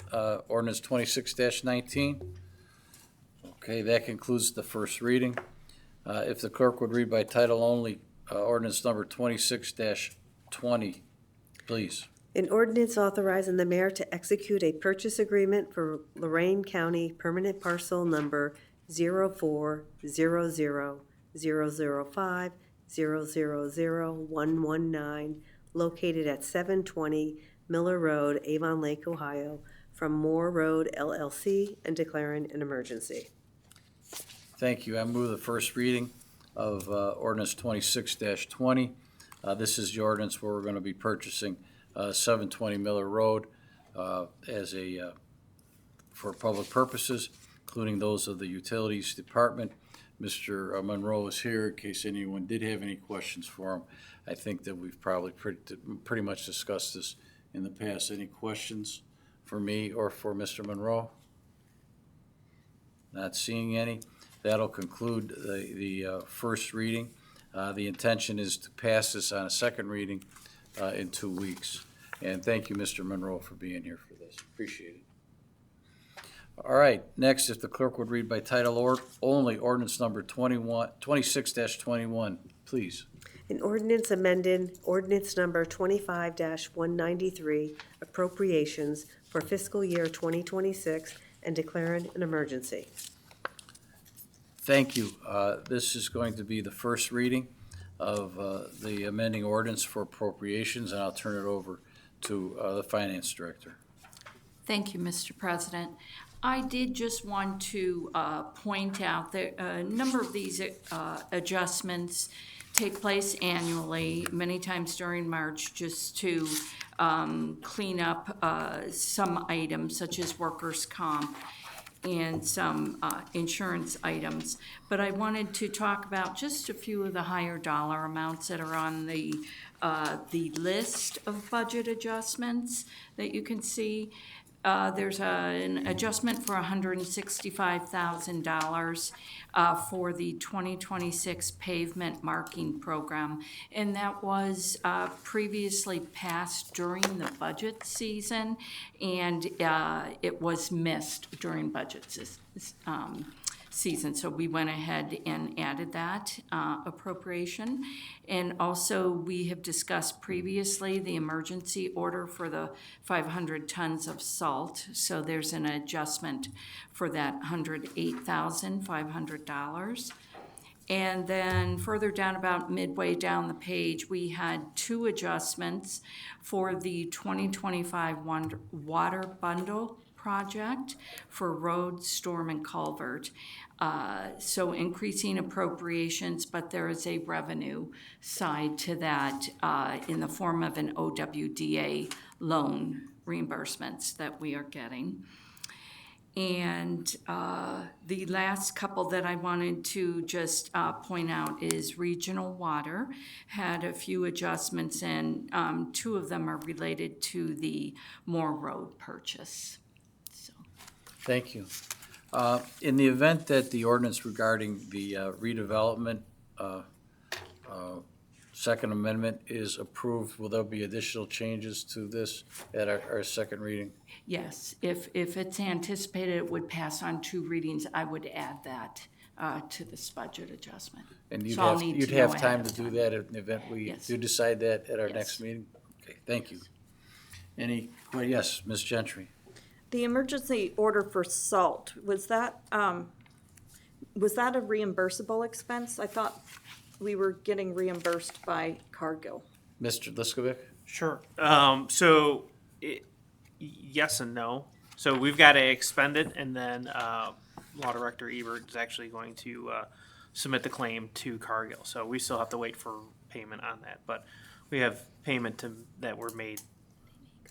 ordinance 26-19? Okay, that concludes the first reading. If the clerk would read by title only, ordinance number 26-20, please. An ordinance authorizing the mayor to execute a purchase agreement for Lorain County permanent parcel number 04000050000119, located at 720 Miller Road, Avon Lake, Ohio, from Moore Road LLC, and declaring an emergency. Thank you. I move the first reading of ordinance 26-20. This is the ordinance where we're going to be purchasing 720 Miller Road for public purposes, including those of the Utilities Department. Mr. Monroe is here in case anyone did have any questions for him. I think that we've probably pretty much discussed this in the past. Any questions for me or for Mr. Monroe? Not seeing any. That'll conclude the first reading. The intention is to pass this on a second reading in 2 weeks. And thank you, Mr. Monroe, for being here for this. Appreciate it. All right, next, if the clerk would read by title only, ordinance number 26-21, please. An ordinance amending ordinance number 25-193 appropriations for fiscal year 2026 and declaring an emergency. Thank you. This is going to be the first reading of the amending ordinance for appropriations, and I'll turn it over to the Finance Director. Thank you, Mr. President. I did just want to point out that a number of these adjustments take place annually, many times during March, just to clean up some items such as workers' comp and some insurance items. But I wanted to talk about just a few of the higher dollar amounts that are on the list of budget adjustments that you can see. There's an adjustment for $165,000 for the 2026 pavement marking program, and that was previously passed during the budget season, and it was missed during budget season. So we went ahead and added that appropriation. And also, we have discussed previously the emergency order for the 500 tons of salt. So there's an adjustment for that $108,500. And then further down, about midway down the page, we had two adjustments for the 2025 water bundle project for road, storm, and culvert. So increasing appropriations, but there is a revenue side to that in the form of an OWDA loan reimbursements that we are getting. And the last couple that I wanted to just point out is Regional Water had a few adjustments, and two of them are related to the Moore Road purchase. Thank you. In the event that the ordinance regarding the redevelopment Second Amendment is approved, will there be additional changes to this at our second reading? Yes, if it's anticipated it would pass on two readings, I would add that to this budget adjustment. And you'd So have, time to do that in the event we do decide that at our Yes. next meeting? Okay, thank you. Yes, Ms. Gentry. The emergency order for salt, was that a reimbursable expense? I thought we were getting reimbursed by Cargill. Mr. Liskovic? Sure. Yes and no. So we've got to expend it, and then Law Director Ebert is actually going to submit the claim to Cargill. So we still have to wait for payment on that, but we have payment that were made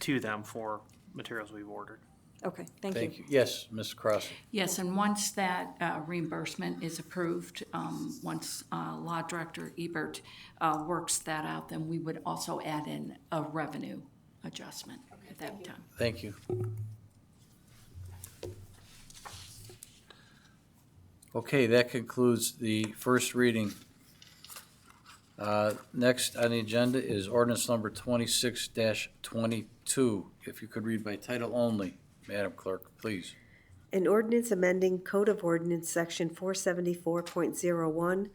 to them for materials we've ordered. Okay, thank you. Yes, Ms. Cross. Yes, and once that reimbursement is approved, once Law Director Ebert works that out, then we would also add in a revenue adjustment at that time. Thank you. Okay, that concludes the first reading. Next on the agenda is ordinance number 26-22. If you could read by title only, Madam Clerk, please. An ordinance amending Code of Ordinance Section 474.01,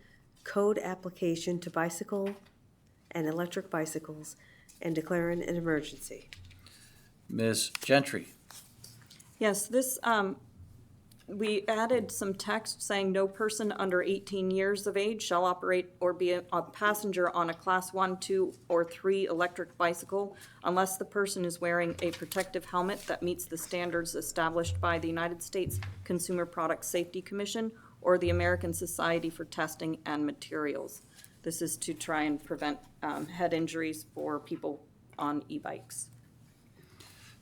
Code Application to Bicycle and Electric Bicycles, and declaring an emergency. Ms. Gentry. Yes, this, we added some text saying no person under 18 years of age shall operate or be a passenger on a Class 1, 2, or 3 electric bicycle unless the person is wearing a protective helmet that meets the standards established by the United States Consumer Product Safety Commission or the American Society for Testing and Materials. This is to try and prevent head injuries for people on e-bikes.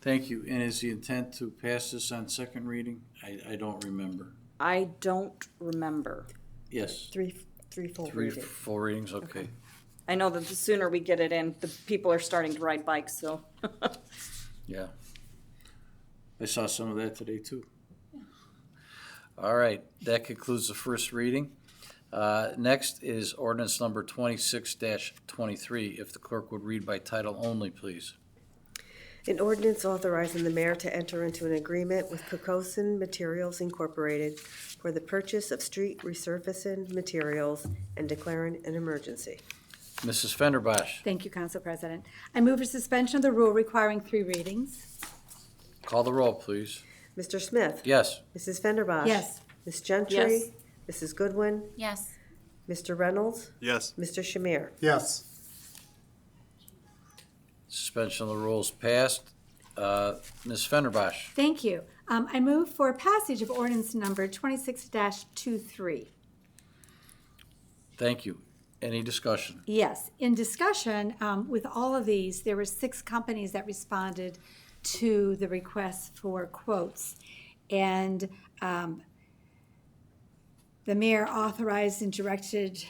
Thank you. And is the intent to pass this on second reading? I don't remember. I don't remember. Yes. Three full Three readings. full readings, okay. I know that the sooner we get it in, the people are starting to ride bikes, so. Yeah. I saw some of that today, too. All right, that concludes the first reading. Next is ordinance number 26-23. If the clerk would read by title only, please. An ordinance authorizing the mayor to enter into an agreement with Cocosin Materials Incorporated for the purchase of street resurfacing materials and declaring an emergency. Mrs. Fenderbosh, Thank you, Council President. I move for suspension of the rule requiring 3 readings. call the roll, please. Mr. Smith? Yes. Mrs. Fenderbosh? Yes. Ms. Gentry? Yes. Mrs. Goodwin? Yes. Mr. Reynolds? Yes. Mr. Shamir? Yes. Suspension of the rules passed. Ms. Fenderbosh, Thank you. I move for passage of ordinance number 26-23. thank you. Any discussion? Yes, in discussion, with all of these, there were 6 companies that responded to the request for quotes. And the mayor authorized and directed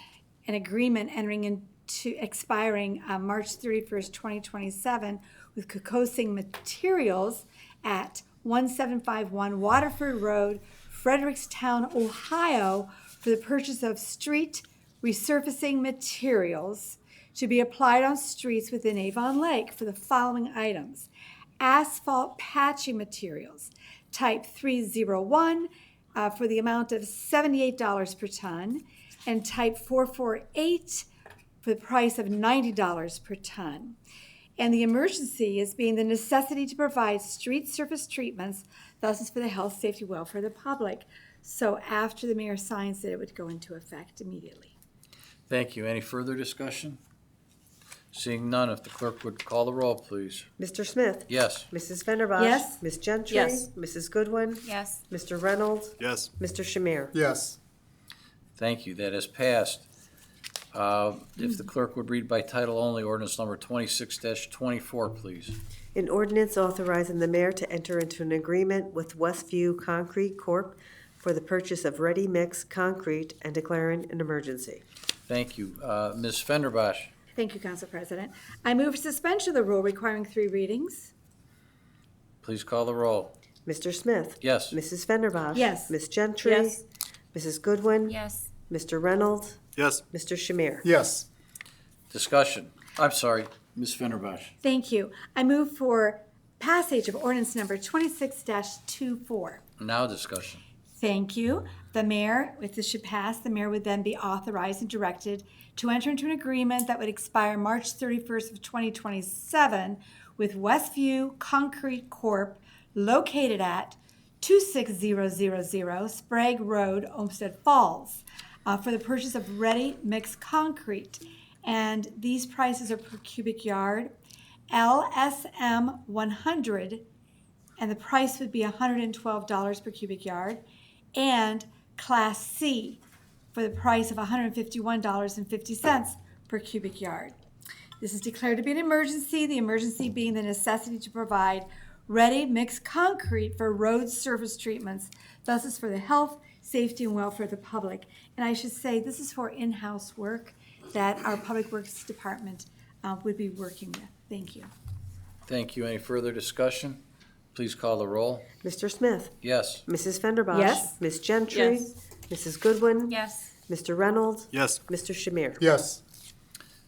an agreement entering into expiring March 31st, 2027 with Kokosing Materials at 1751 Waterford Road, Frederickstown, Ohio, for the purchase of street resurfacing materials to be applied on streets within Avon Lake for the following items: asphalt patching materials, type 301, for the amount of $78 per ton, and type 448 for the price of $90 per ton. And the emergency is being the necessity to provide street surface treatments, thus is for the health, safety, welfare of the public. So after the mayor signs it, it would go into effect immediately. Thank you. Any further discussion? Seeing none, if the clerk would call the roll, please. Mr. Smith? Yes. Mrs. Fenderbosh? Yes. Ms. Gentry? Yes. Mrs. Goodwin? Yes. Mr. Reynolds? Yes. Mr. Shamir? Yes. Thank you. That has passed. If the clerk would read by title only, ordinance number 26-24, please. An ordinance authorizing the mayor to enter into an agreement with Westview Concrete Corp. For the purchase of ready-mix concrete and declaring an emergency. Thank you. Ms. Fenderbosh, Thank you, Council President. I move for suspension of the rule requiring 3 readings. please call the roll. Mr. Smith? Yes. Mrs. Fenderbosh? Yes. Ms. Gentry? Yes. Mrs. Goodwin? Yes. Mr. Reynolds? Yes. Mr. Shamir? Yes. Discussion. I'm sorry, Ms. Fenderbosh. Thank you. I move for passage of ordinance number 26-24. Now discussion. Thank you. The mayor, if this should pass, the mayor would then be authorized and directed to enter into an agreement that would expire March 31st of 2027 with Westview Concrete Corp. Located at 26000 Sprague Road, Olmsted Falls, for the purchase of ready-mix concrete. And these prices are per cubic yard. LSM 100, and the price would be $112 per cubic yard. And Class C for the price of $151.50 per cubic yard. This is declared to be an emergency, the emergency being the necessity to provide ready-mix concrete for road surface treatments. Thus is for the health, safety, and welfare of the public. And I should say, this is for in-house work that our Public Works Department would be working with. Thank you. Thank you. Any further discussion? Please call the roll. Mr. Smith? Yes. Mrs. Fenderbosh? Yes. Ms. Gentry? Yes. Mrs. Goodwin? Yes. Mr. Reynolds? Yes. Mr. Shamir? Yes.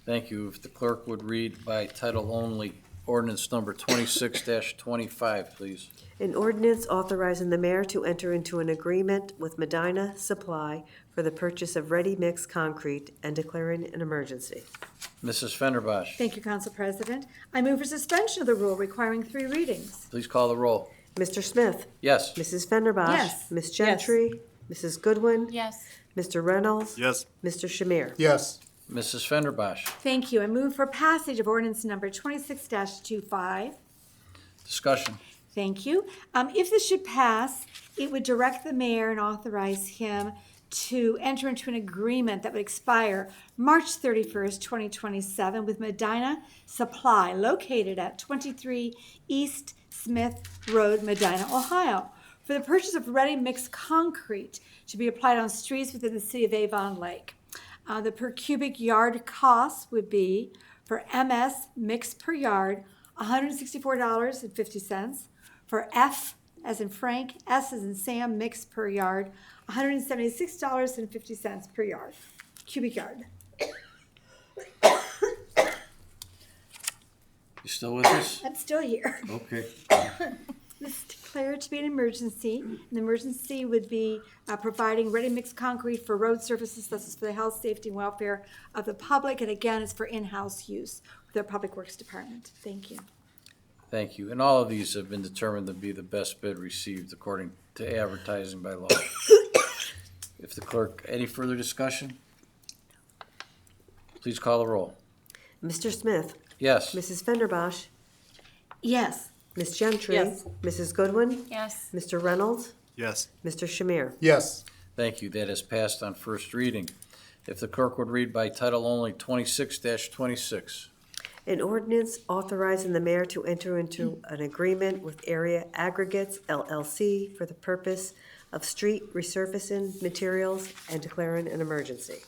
Thank you. If the clerk would read by title only, ordinance number 26-25, please. An ordinance authorizing the mayor to enter into an agreement with Medina Supply for the purchase of ready-mix concrete and declaring an emergency. Mrs. Fenderbosh, Thank you, Council President. I move for suspension of the rule requiring 3 readings. please call the roll. Mr. Smith? Yes. Mrs. Fenderbosh? Yes. Ms. Gentry? Mrs. Goodwin? Yes. Mr. Reynolds? Yes. Mr. Shamir? Yes. Mrs. Fenderbosh, Thank you. I move for passage of ordinance number 26-25. discussion. Thank you. If this should pass, it would direct the mayor and authorize him to enter into an agreement that would expire March 31st, 2027 with Medina Supply located at 23 East Smith Road, Medina, Ohio, for the purchase of ready-mix concrete to be applied on streets within the city of Avon Lake. The per cubic yard cost would be for MS mix per yard, $164.50. For F as in Frank, S as in Sam mix per yard, $176.50 per yard, cubic yard. You still with us? I'm still here. Okay. This is declared to be an emergency. An emergency would be providing ready-mix concrete for road surfaces, this is for the health, safety, and welfare of the public, and again, it's for in-house use with our Public Works Department. Thank you. Thank you. And all of these have been determined to be the best bid received according to advertising by law. If the clerk, any further discussion? Please call the roll. Mr. Smith? Yes. Mrs. Fenderbosh? Yes. Ms. Gentry? Yes. Mrs. Goodwin? Yes. Mr. Reynolds? Yes. Mr. Shamir? Yes. Thank you. That has passed on first reading. If the clerk would read by title only 26-26. An ordinance authorizing the mayor to enter into an agreement with Area Aggregates LLC for the purpose of street resurfacing materials and declaring an emergency.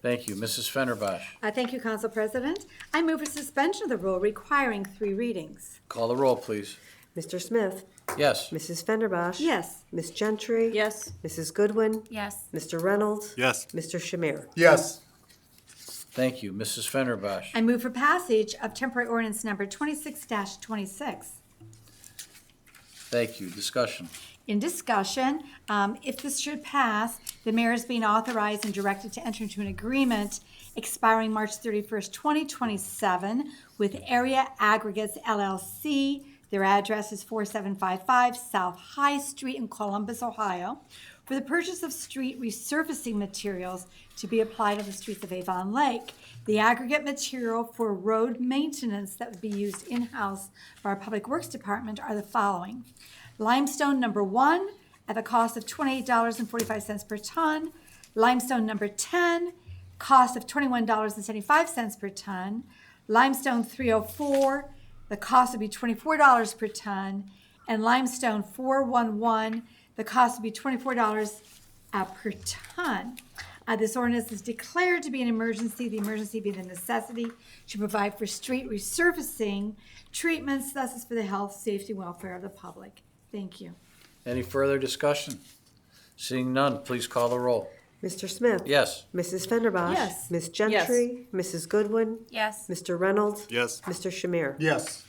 Thank you. Mrs. Fenderbosh. Thank you, Council President. I move a suspension of the rule requiring 3 readings. Call the roll, please. Mr. Smith? Yes. Mrs. Fenderbosh? Yes. Ms. Gentry? Yes. Mrs. Goodwin? Yes. Mr. Reynolds? Yes. Mr. Shamir? Yes. Thank you. Mrs. Fenderbosh. I move for passage of temporary ordinance number 26-26. Thank you. Discussion. In discussion, if this should pass, the mayor is being authorized and directed to enter into an agreement expiring March 31st, 2027 with Area Aggregates LLC. Their address is 4755 South High Street in Columbus, Ohio, for the purchase of street resurfacing materials to be applied on the streets of Avon Lake. The aggregate material for road maintenance that would be used in-house by our Public Works Department are the following. Limestone number 1 at the cost of $28.45 per ton. Limestone number 10, cost of $21.75 per ton. Limestone 304, the cost would be $24 per ton. And limestone 411, the cost would be $24 per ton. This ordinance is declared to be an emergency, the emergency being the necessity to provide for street resurfacing treatments, thus is for the health, safety, and welfare of the public. Thank you. Any further discussion? Seeing none, please call the roll. Mr. Smith? Yes. Mrs. Fenderbosh? Yes. Ms. Gentry? Mrs. Goodwin? Yes. Mr. Reynolds? Yes. Mr. Shamir? Yes.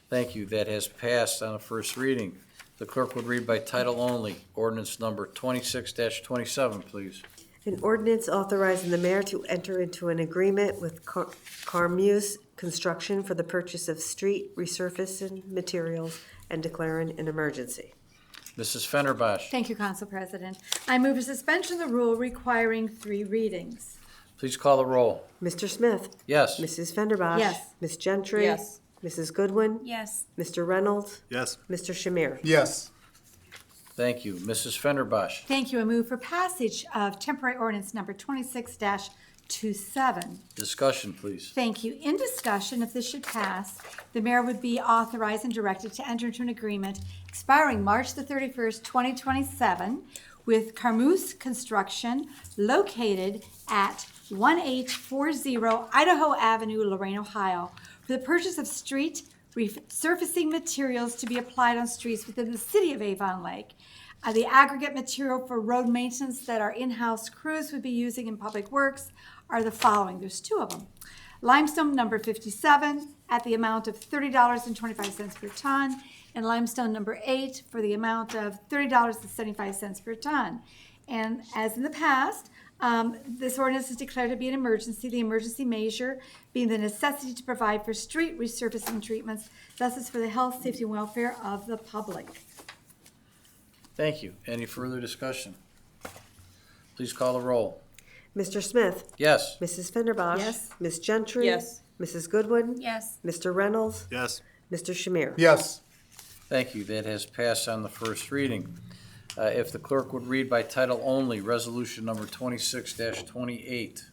Thank you. That has passed on the first reading. The clerk would read by title only, ordinance number 26-27, please. An ordinance authorizing the mayor to enter into an agreement with Carmuse Construction for the purchase of street resurfacing materials and declaring an emergency. Mrs. Fenderbosh. Thank you, Council President. I move a suspension of the rule requiring 3 readings. Please call the roll. Mr. Smith? Yes. Mrs. Fenderbosh? Yes. Ms. Gentry? Yes. Mrs. Goodwin? Yes. Mr. Reynolds? Yes. Mr. Shamir? Yes. Thank you. Mrs. Fenderbosh. Thank you. I move for passage of temporary ordinance number 26-27. Discussion, please. Thank you. In discussion, if this should pass, the mayor would be authorized and directed to enter into an agreement expiring March the 31st, 2027 with Carmuse Construction located at 1840 Idaho Avenue, Lorain, Ohio, for the purchase of street resurfacing materials to be applied on streets within the city of Avon Lake. The aggregate material for road maintenance that our in-house crews would be using in Public Works are the following. There's 2 of them. Limestone number 57 at the amount of $30.25 per ton, and limestone number 8 for the amount of $30.75 per ton. And as in the past, this ordinance is declared to be an emergency, the emergency measure being the necessity to provide for street resurfacing treatments, thus is for the health, safety, and welfare of the public. Thank you. Any further discussion? Please call the roll. Mr. Smith? Yes. Mrs. Fenderbosh? Yes. Ms. Gentry? Yes. Mrs. Goodwin? Yes. Mr. Reynolds? Yes. Mr. Shamir? Yes. Thank you. That has passed on the first reading. If the clerk would read by title only, resolution number 26-28.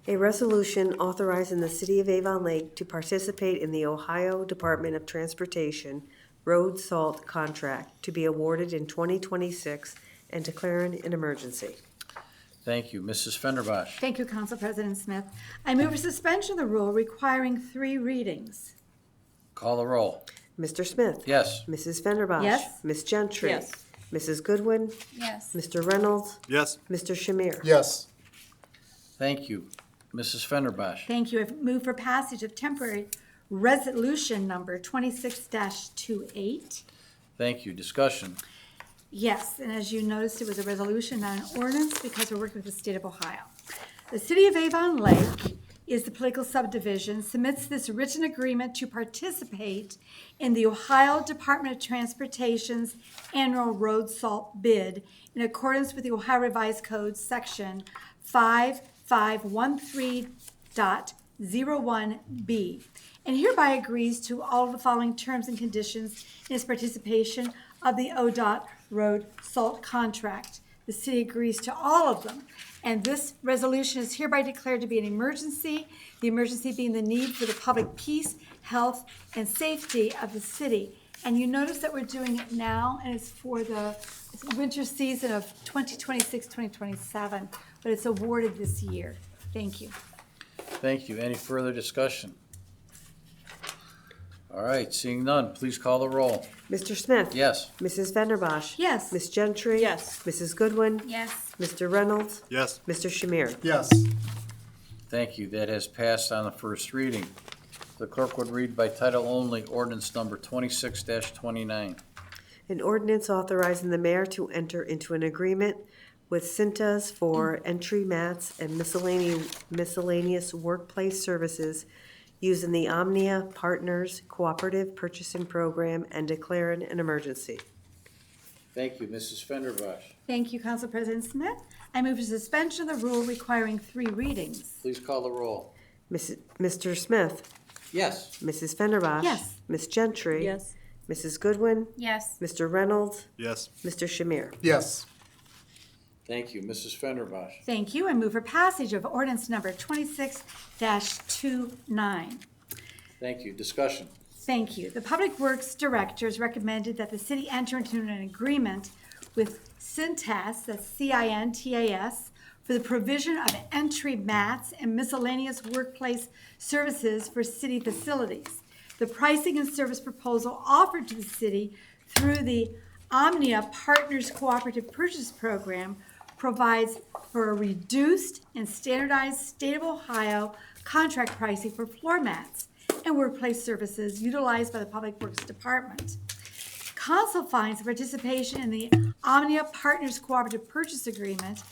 A resolution authorizing the City of Avon Lake to participate in the Ohio Department of Transportation road salt contract to be awarded in 2026 and declaring an emergency. Thank you. Mrs. Fenderbosh. Thank you, Council President Smith. I move a suspension of the rule requiring 3 readings. Call the roll. Mr. Smith? Yes. Mrs. Fenderbosh? Yes. Ms. Gentry? Yes. Mrs. Goodwin? Yes. Mr. Reynolds? Yes. Mr. Shamir? Yes. Thank you. Mrs. Fenderbosh. Thank you. I move for passage of temporary resolution number 26-28. Thank you. Discussion. Yes, and as you noticed, it was a resolution, not an ordinance, because we're working with the state of Ohio. The city of Avon Lake is the political subdivision, submits this written agreement to participate in the Ohio Department of Transportation's annual road salt bid in accordance with the Ohio Revised Code, section 5513.01B, and hereby agrees to all of the following terms and conditions in its participation of the ODOT road salt contract. The city agrees to all of them. And this resolution is hereby declared to be an emergency, the emergency being the need for the public peace, health, and safety of the city. And you notice that we're doing it now, and it's for the winter season of 2026, 2027, but it's awarded this year. Thank you. Thank you. Any further discussion? All right, seeing none, please call the roll. Mr. Smith? Yes. Mrs. Fenderbosh? Yes. Ms. Gentry? Yes. Mrs. Goodwin? Yes. Mr. Reynolds? Yes. Mr. Shamir? Yes. Thank you. That has passed on the first reading. The clerk would read by title only ordinance number 26-29. An ordinance authorizing the mayor to enter into an agreement with Cintas for entry mats and miscellaneous workplace services using the Omnia Partners Cooperative Purchasing Program and declaring an emergency. Thank you. Mrs. Fenderbosh. Thank you, Council President Smith. I move a suspension of the rule requiring 3 readings. Please call the roll. Mr. Smith? Yes. Mrs. Fenderbosh? Yes. Ms. Gentry? Yes. Mrs. Goodwin? Yes. Mr. Reynolds? Yes. Mr. Shamir? Yes. Thank you. Mrs. Fenderbosh. Thank you. I move for passage of ordinance number 26-29. Thank you. Discussion. Thank you. The Public Works Directors recommended that the city enter into an agreement with Cintas, that's C-I-N-T-A-S, for the provision of entry mats and miscellaneous workplace services for city facilities. The pricing and service proposal offered to the city through the Omnia Partners Cooperative Purchase Program provides for a reduced and standardized state of Ohio contract pricing for floor mats and workplace services utilized by the Public Works Department. Council finds the participation in the Omnia Partners Cooperative Purchase Agreement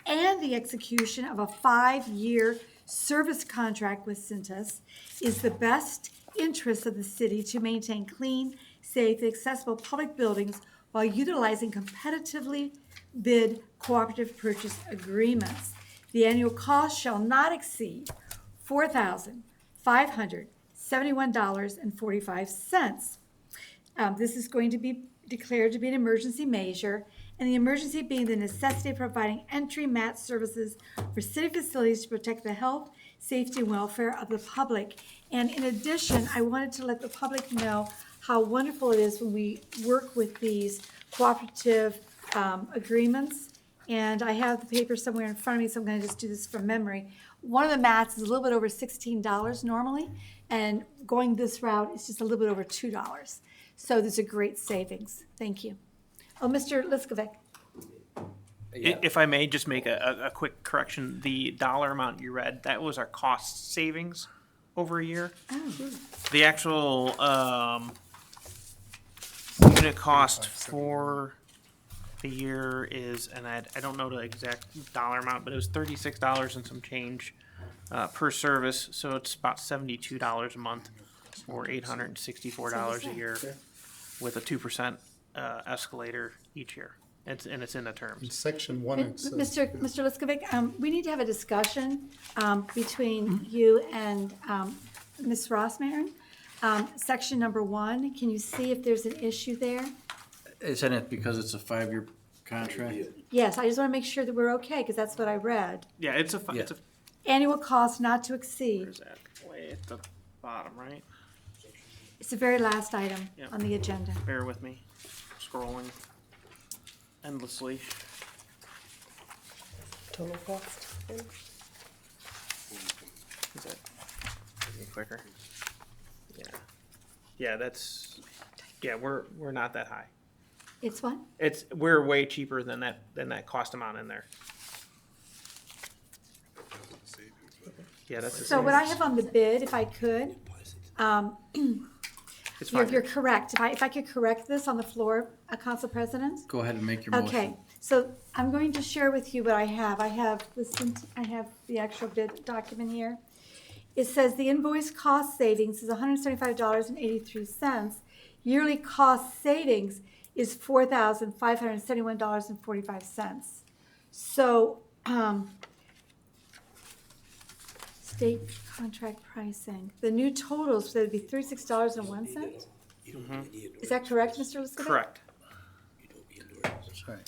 and the execution of a 5-year service contract with Cintas is the best interest of the city to maintain clean, safe, and accessible public buildings while utilizing competitively bid cooperative purchase agreements. The annual cost shall not exceed $4,571.45. This is going to be declared to be an emergency measure, and the emergency being the necessity of providing entry mat services for city facilities to protect the health, safety, and welfare of the public. And in addition, I wanted to let the public know how wonderful it is when we work with these cooperative agreements. And I have the paper somewhere in front of me, so I'm going to just do this from memory. One of the mats is a little bit over $16 normally, and going this route is just a little bit over $2. So there's a great savings. Thank you. Oh, Mr. Liskovic. If I may just make a quick correction, the dollar amount you read, that was our cost savings over a year. Oh. The actual unit cost for the year is, and I don't know the exact dollar amount, but it was $36 and some change per service, so it's about $72 a month or $864 a year with a 2% escalator each year. It's in the terms. In section 1, it says. Mr. Liskovic, we need to have a discussion between you and Ms. Rossmarin. Section number 1, can you see if there's an issue there? Isn't it because it's a 5-year contract? Yes, I just want to make sure that we're okay, because that's what I read. Yeah, it's a Annual cost not to exceed. where's that? Way at the bottom, right? It's the very last item Yeah. on the agenda. Bear with me. Scrolling endlessly. Total cost? Is that any quicker? Yeah. Yeah, that's, yeah, we're not that high. It's what? We're way cheaper than that cost amount in there. Yeah, that's the So what I have on the bid, if I could, It's You're 5 you're years. correct. If I could correct this on the floor, Council President? Go ahead and make your motion. Okay, so I'm going to share with you what I have. I have the actual bid document here. It says the invoice cost savings is $175.83. Yearly cost savings is $4,571.45. So, state contract pricing, the new totals, would be $36.01? Is that correct, Mr. Liscavige? Correct. Sorry.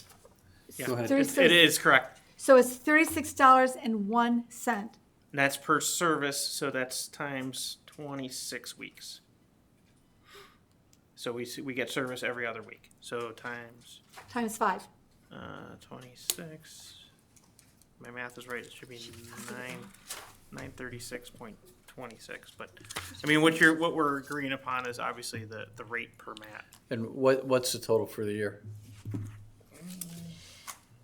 Yeah, Go ahead. it is correct. So it's $36.01. And that's per service, so that's times 26 weeks. So we get service every other week. So times Times 5. 26. My math is right. It should be 936.26. But I mean, what we're agreeing upon is obviously the rate per mat. And what's the total for the year?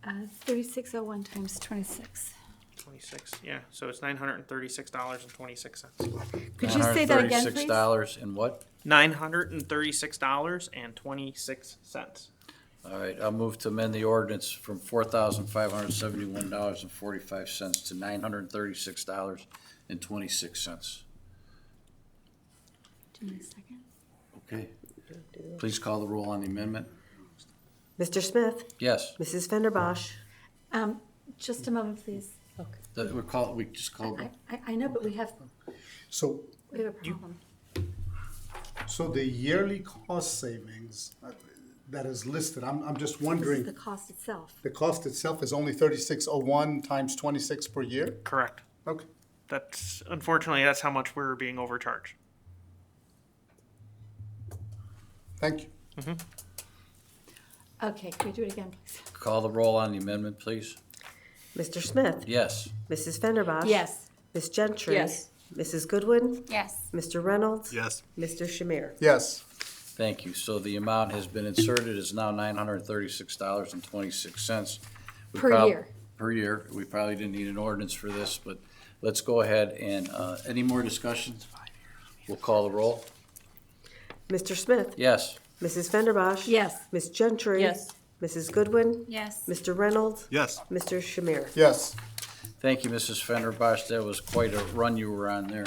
3601 times 26. 26. Yeah. So it's $936.26. Could you say that again, please? $936 and what? $936.26. All right, I'll move to amend the ordinance from $4,571.45 to $936.26. Give me a second. Okay. Please call the roll on the amendment. Mr. Smith? Yes. Mrs. Fenderbosh? Just a moment, please. We just called. I know, but we have So, a problem. so the yearly cost savings that is listed, I'm just This is wondering, the cost itself. the cost itself is only 3601 times 26 per year? Correct. Okay. Unfortunately, that's how much we're being overcharged. Thank you. Okay, can we do it again, please? Call the roll on the amendment, please. Mr. Smith? Yes. Mrs. Fenderbosh? Yes. Ms. Gentry? Yes. Mrs. Goodwin? Yes. Mr. Reynolds? Yes. Mr. Shamir? Yes. Thank you. So the amount has been inserted is now $936.26. Per year. Per year. We probably didn't need an ordinance for this, but let's go ahead and, any more discussions? We'll call the roll. Mr. Smith? Yes. Mrs. Fenderbosh? Yes. Ms. Gentry? Yes. Mrs. Goodwin? Yes. Mr. Reynolds? Yes. Mr. Shamir? Yes. Thank you, Mrs. Fenderbosh. That was quite a run you were on there.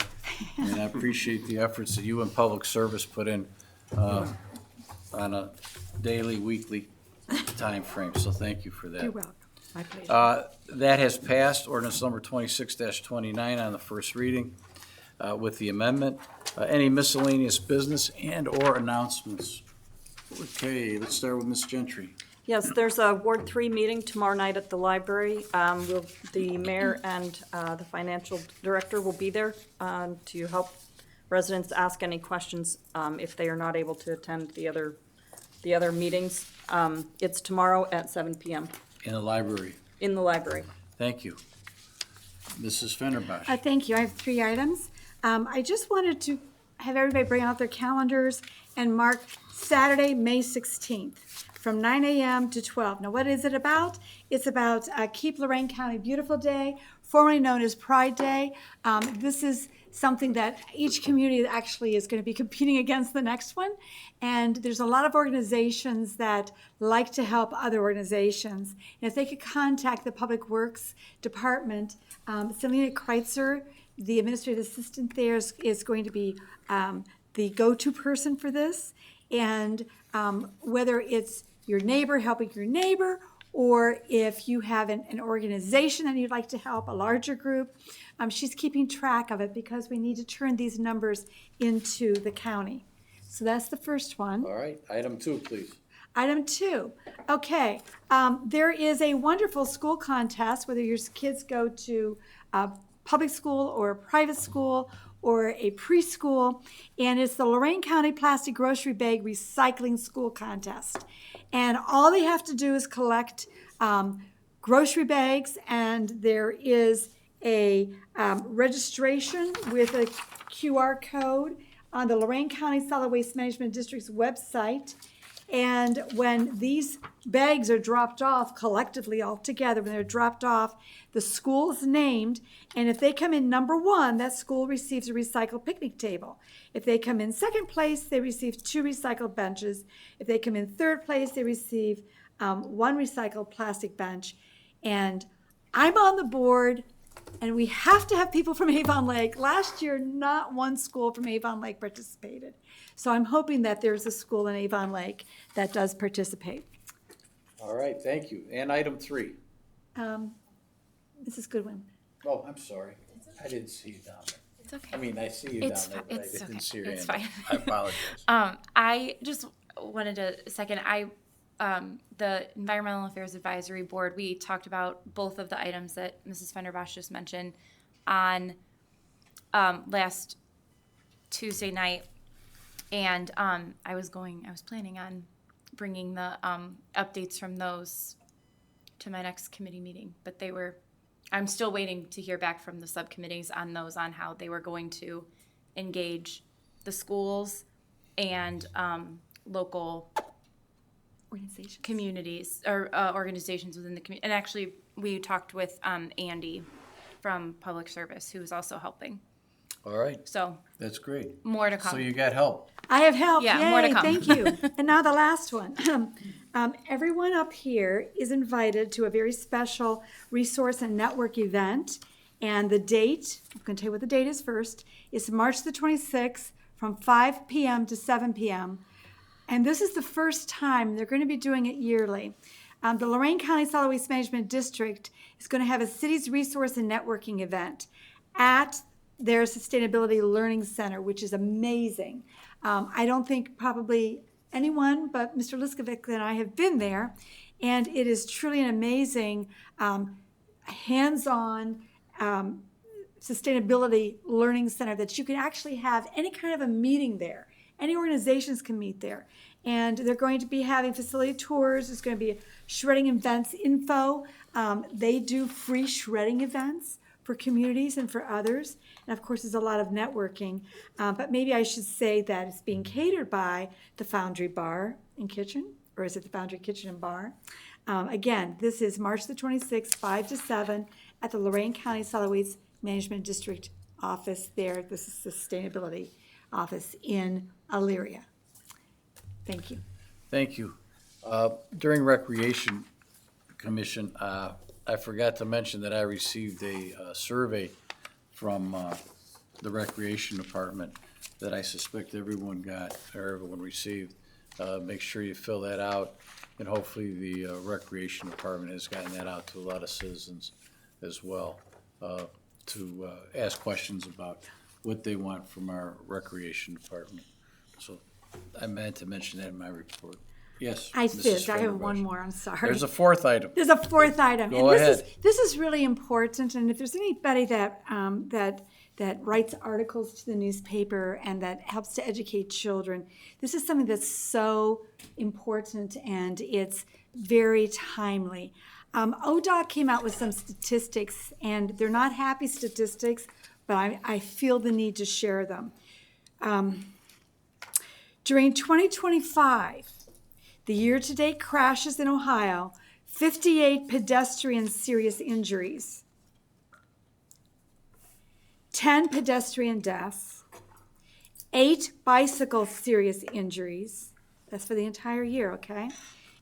And I appreciate the efforts that you and Public Service put in on a daily, weekly time frame. So thank you for that. You're welcome. My pleasure. That has passed, ordinance number 26-29 on the first reading with the amendment. Any miscellaneous business and/or announcements? Okay, let's start with Ms. Gentry. Yes, there's a Ward 3 meeting tomorrow night at the library. The mayor and the financial director will be there to help residents ask any questions if they are not able to attend the other meetings. It's tomorrow at 7 p.m. In the library. in the library. Thank you. Mrs. Fenderbosh. Thank you. I have 3 items. I just wanted to have everybody bring out their calendars and mark Saturday, May 16th, from 9 a.m. to 12. Now, what is it about? It's about Keep Lorain County Beautiful Day, formerly known as Pride Day. This is something that each community actually is going to be competing against the next one. And there's a lot of organizations that like to help other organizations. And if they could contact the Public Works Department, Selena Kreitzer, the administrative assistant there, is going to be the go-to person for this. And whether it's your neighbor helping your neighbor, or if you have an organization that you'd like to help, a larger group, she's keeping track of it because we need to turn these numbers into the county. So that's the first one. All right, item 2, please. Item 2, okay. There is a wonderful school contest, whether your kids go to a public school or a private school or a preschool, and it's the Lorain County Plastic Grocery Bag Recycling School Contest. And all they have to do is collect grocery bags, and there is a registration with a QR code on the Lorain County Solid Waste Management District's website. And when these bags are dropped off collectively all together, when they're dropped off, the school is named, and if they come in number one, that school receives a recycled picnic table. If they come in second place, they receive 2 recycled benches. If they come in third place, they receive 1 recycled plastic bench. And I'm on the board, and we have to have people from Avon Lake. Last year, not one school from Avon Lake participated. So I'm hoping that there's a school in Avon Lake that does participate. All right, thank you. And item 3. Mrs. Goodwin. Oh, I'm sorry. I didn't see you down there. It's okay. I mean, I see you It's down there, fi- but I it's didn't okay. see your It's hand. fine. I apologize. I just wanted to second, the Environmental Affairs Advisory Board, we talked about both of the items that Mrs. Fenderbosch just mentioned on last Tuesday night. And I was planning on bringing the updates from those to my next committee meeting, but I'm still waiting to hear back from the subcommittees on those, on how they were going to engage the schools and local organizations, communities, or organizations within the community. And actually, we talked with Andy from Public Service, who is also helping. All right. So that's great. More to come. So you got help. I have help. Yeah, Yay, more to come. Thank you. And now the last one. Everyone up here is invited to a very special resource and network event. And the date, I'm going to tell you what the date is first, is March the 26th from 5 p.m. to 7 p.m. And this is the first time they're going to be doing it yearly. The Lorain County Solid Waste Management District is going to have a city's resource and networking event at their Sustainability Learning Center, which is amazing. I don't think probably anyone but Mr. Liskovic and I have been there, and it is truly an amazing hands-on sustainability learning center that you can actually have any kind of a meeting there. Any organizations can meet there. And they're going to be having facility tours. There's going to be shredding events info. They do free shredding events for communities and for others. And of course, there's a lot of networking. But maybe I should say that it's being catered by the Foundry Bar and Kitchen, or is it the Foundry Kitchen and Bar? Again, this is March the 26th, 5 to 7 at the Lorain County Solid Waste Management District office there. This is Sustainability office in Elyria. Thank you. Thank you. During Recreation Commission, I forgot to mention that I received a survey from the Recreation Department that I suspect everyone got, or everyone received. Make sure you fill that out, and hopefully the Recreation Department has gotten that out to a lot of citizens as well, to ask questions about what they want from our Recreation Department. So I meant to mention that in my report. Yes. I Mrs. did. I have Fenderbush. one more. I'm sorry. There's a fourth item. There's a fourth item. Go and ahead. This is really important. And if there's anybody that writes articles to the newspaper and that helps to educate children, this is something that's so important and it's very timely. ODOT came out with some statistics, and they're not happy statistics, but I feel the need to share them. During 2025, the year-to-date crashes in Ohio, 58 pedestrian serious injuries, 10 pedestrian deaths, 8 bicycle serious injuries. That's for the entire year, okay?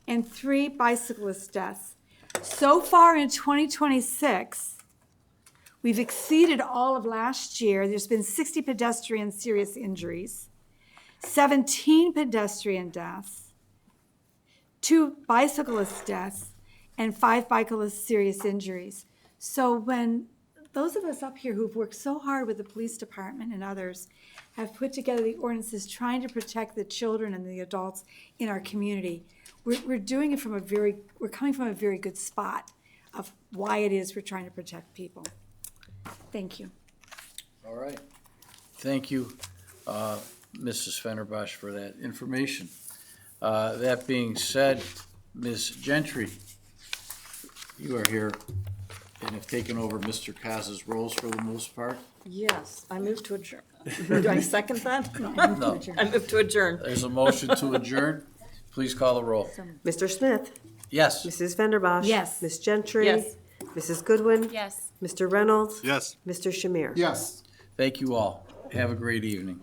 And 3 bicyclist deaths. So far in 2026, we've exceeded all of last year. There's been 60 pedestrian serious injuries, 17 pedestrian deaths, 2 bicyclist deaths, and 5 bicyclist serious injuries. So when those of us up here who've worked so hard with the police department and others have put together the ordinances trying to protect the children and the adults in our community, we're doing it from we're coming from a very good spot of why it is we're trying to protect people. Thank you. All right. Thank you, Mrs. Fenderbosch, for that information. That being said, Ms. Gentry, you are here and have taken over Mr. Kaz's roles for the most part. Yes, I move to adjourn. Do I second that? No. I move to adjourn. There's a motion to adjourn. Please call the roll. Mr. Smith? Yes. Mrs. Venderbosch? Yes. Ms. Gentry? Yes. Mrs. Goodwin? Yes. Mr. Reynolds? Yes. Mr. Shamir? Yes. Thank you all. Have a great evening.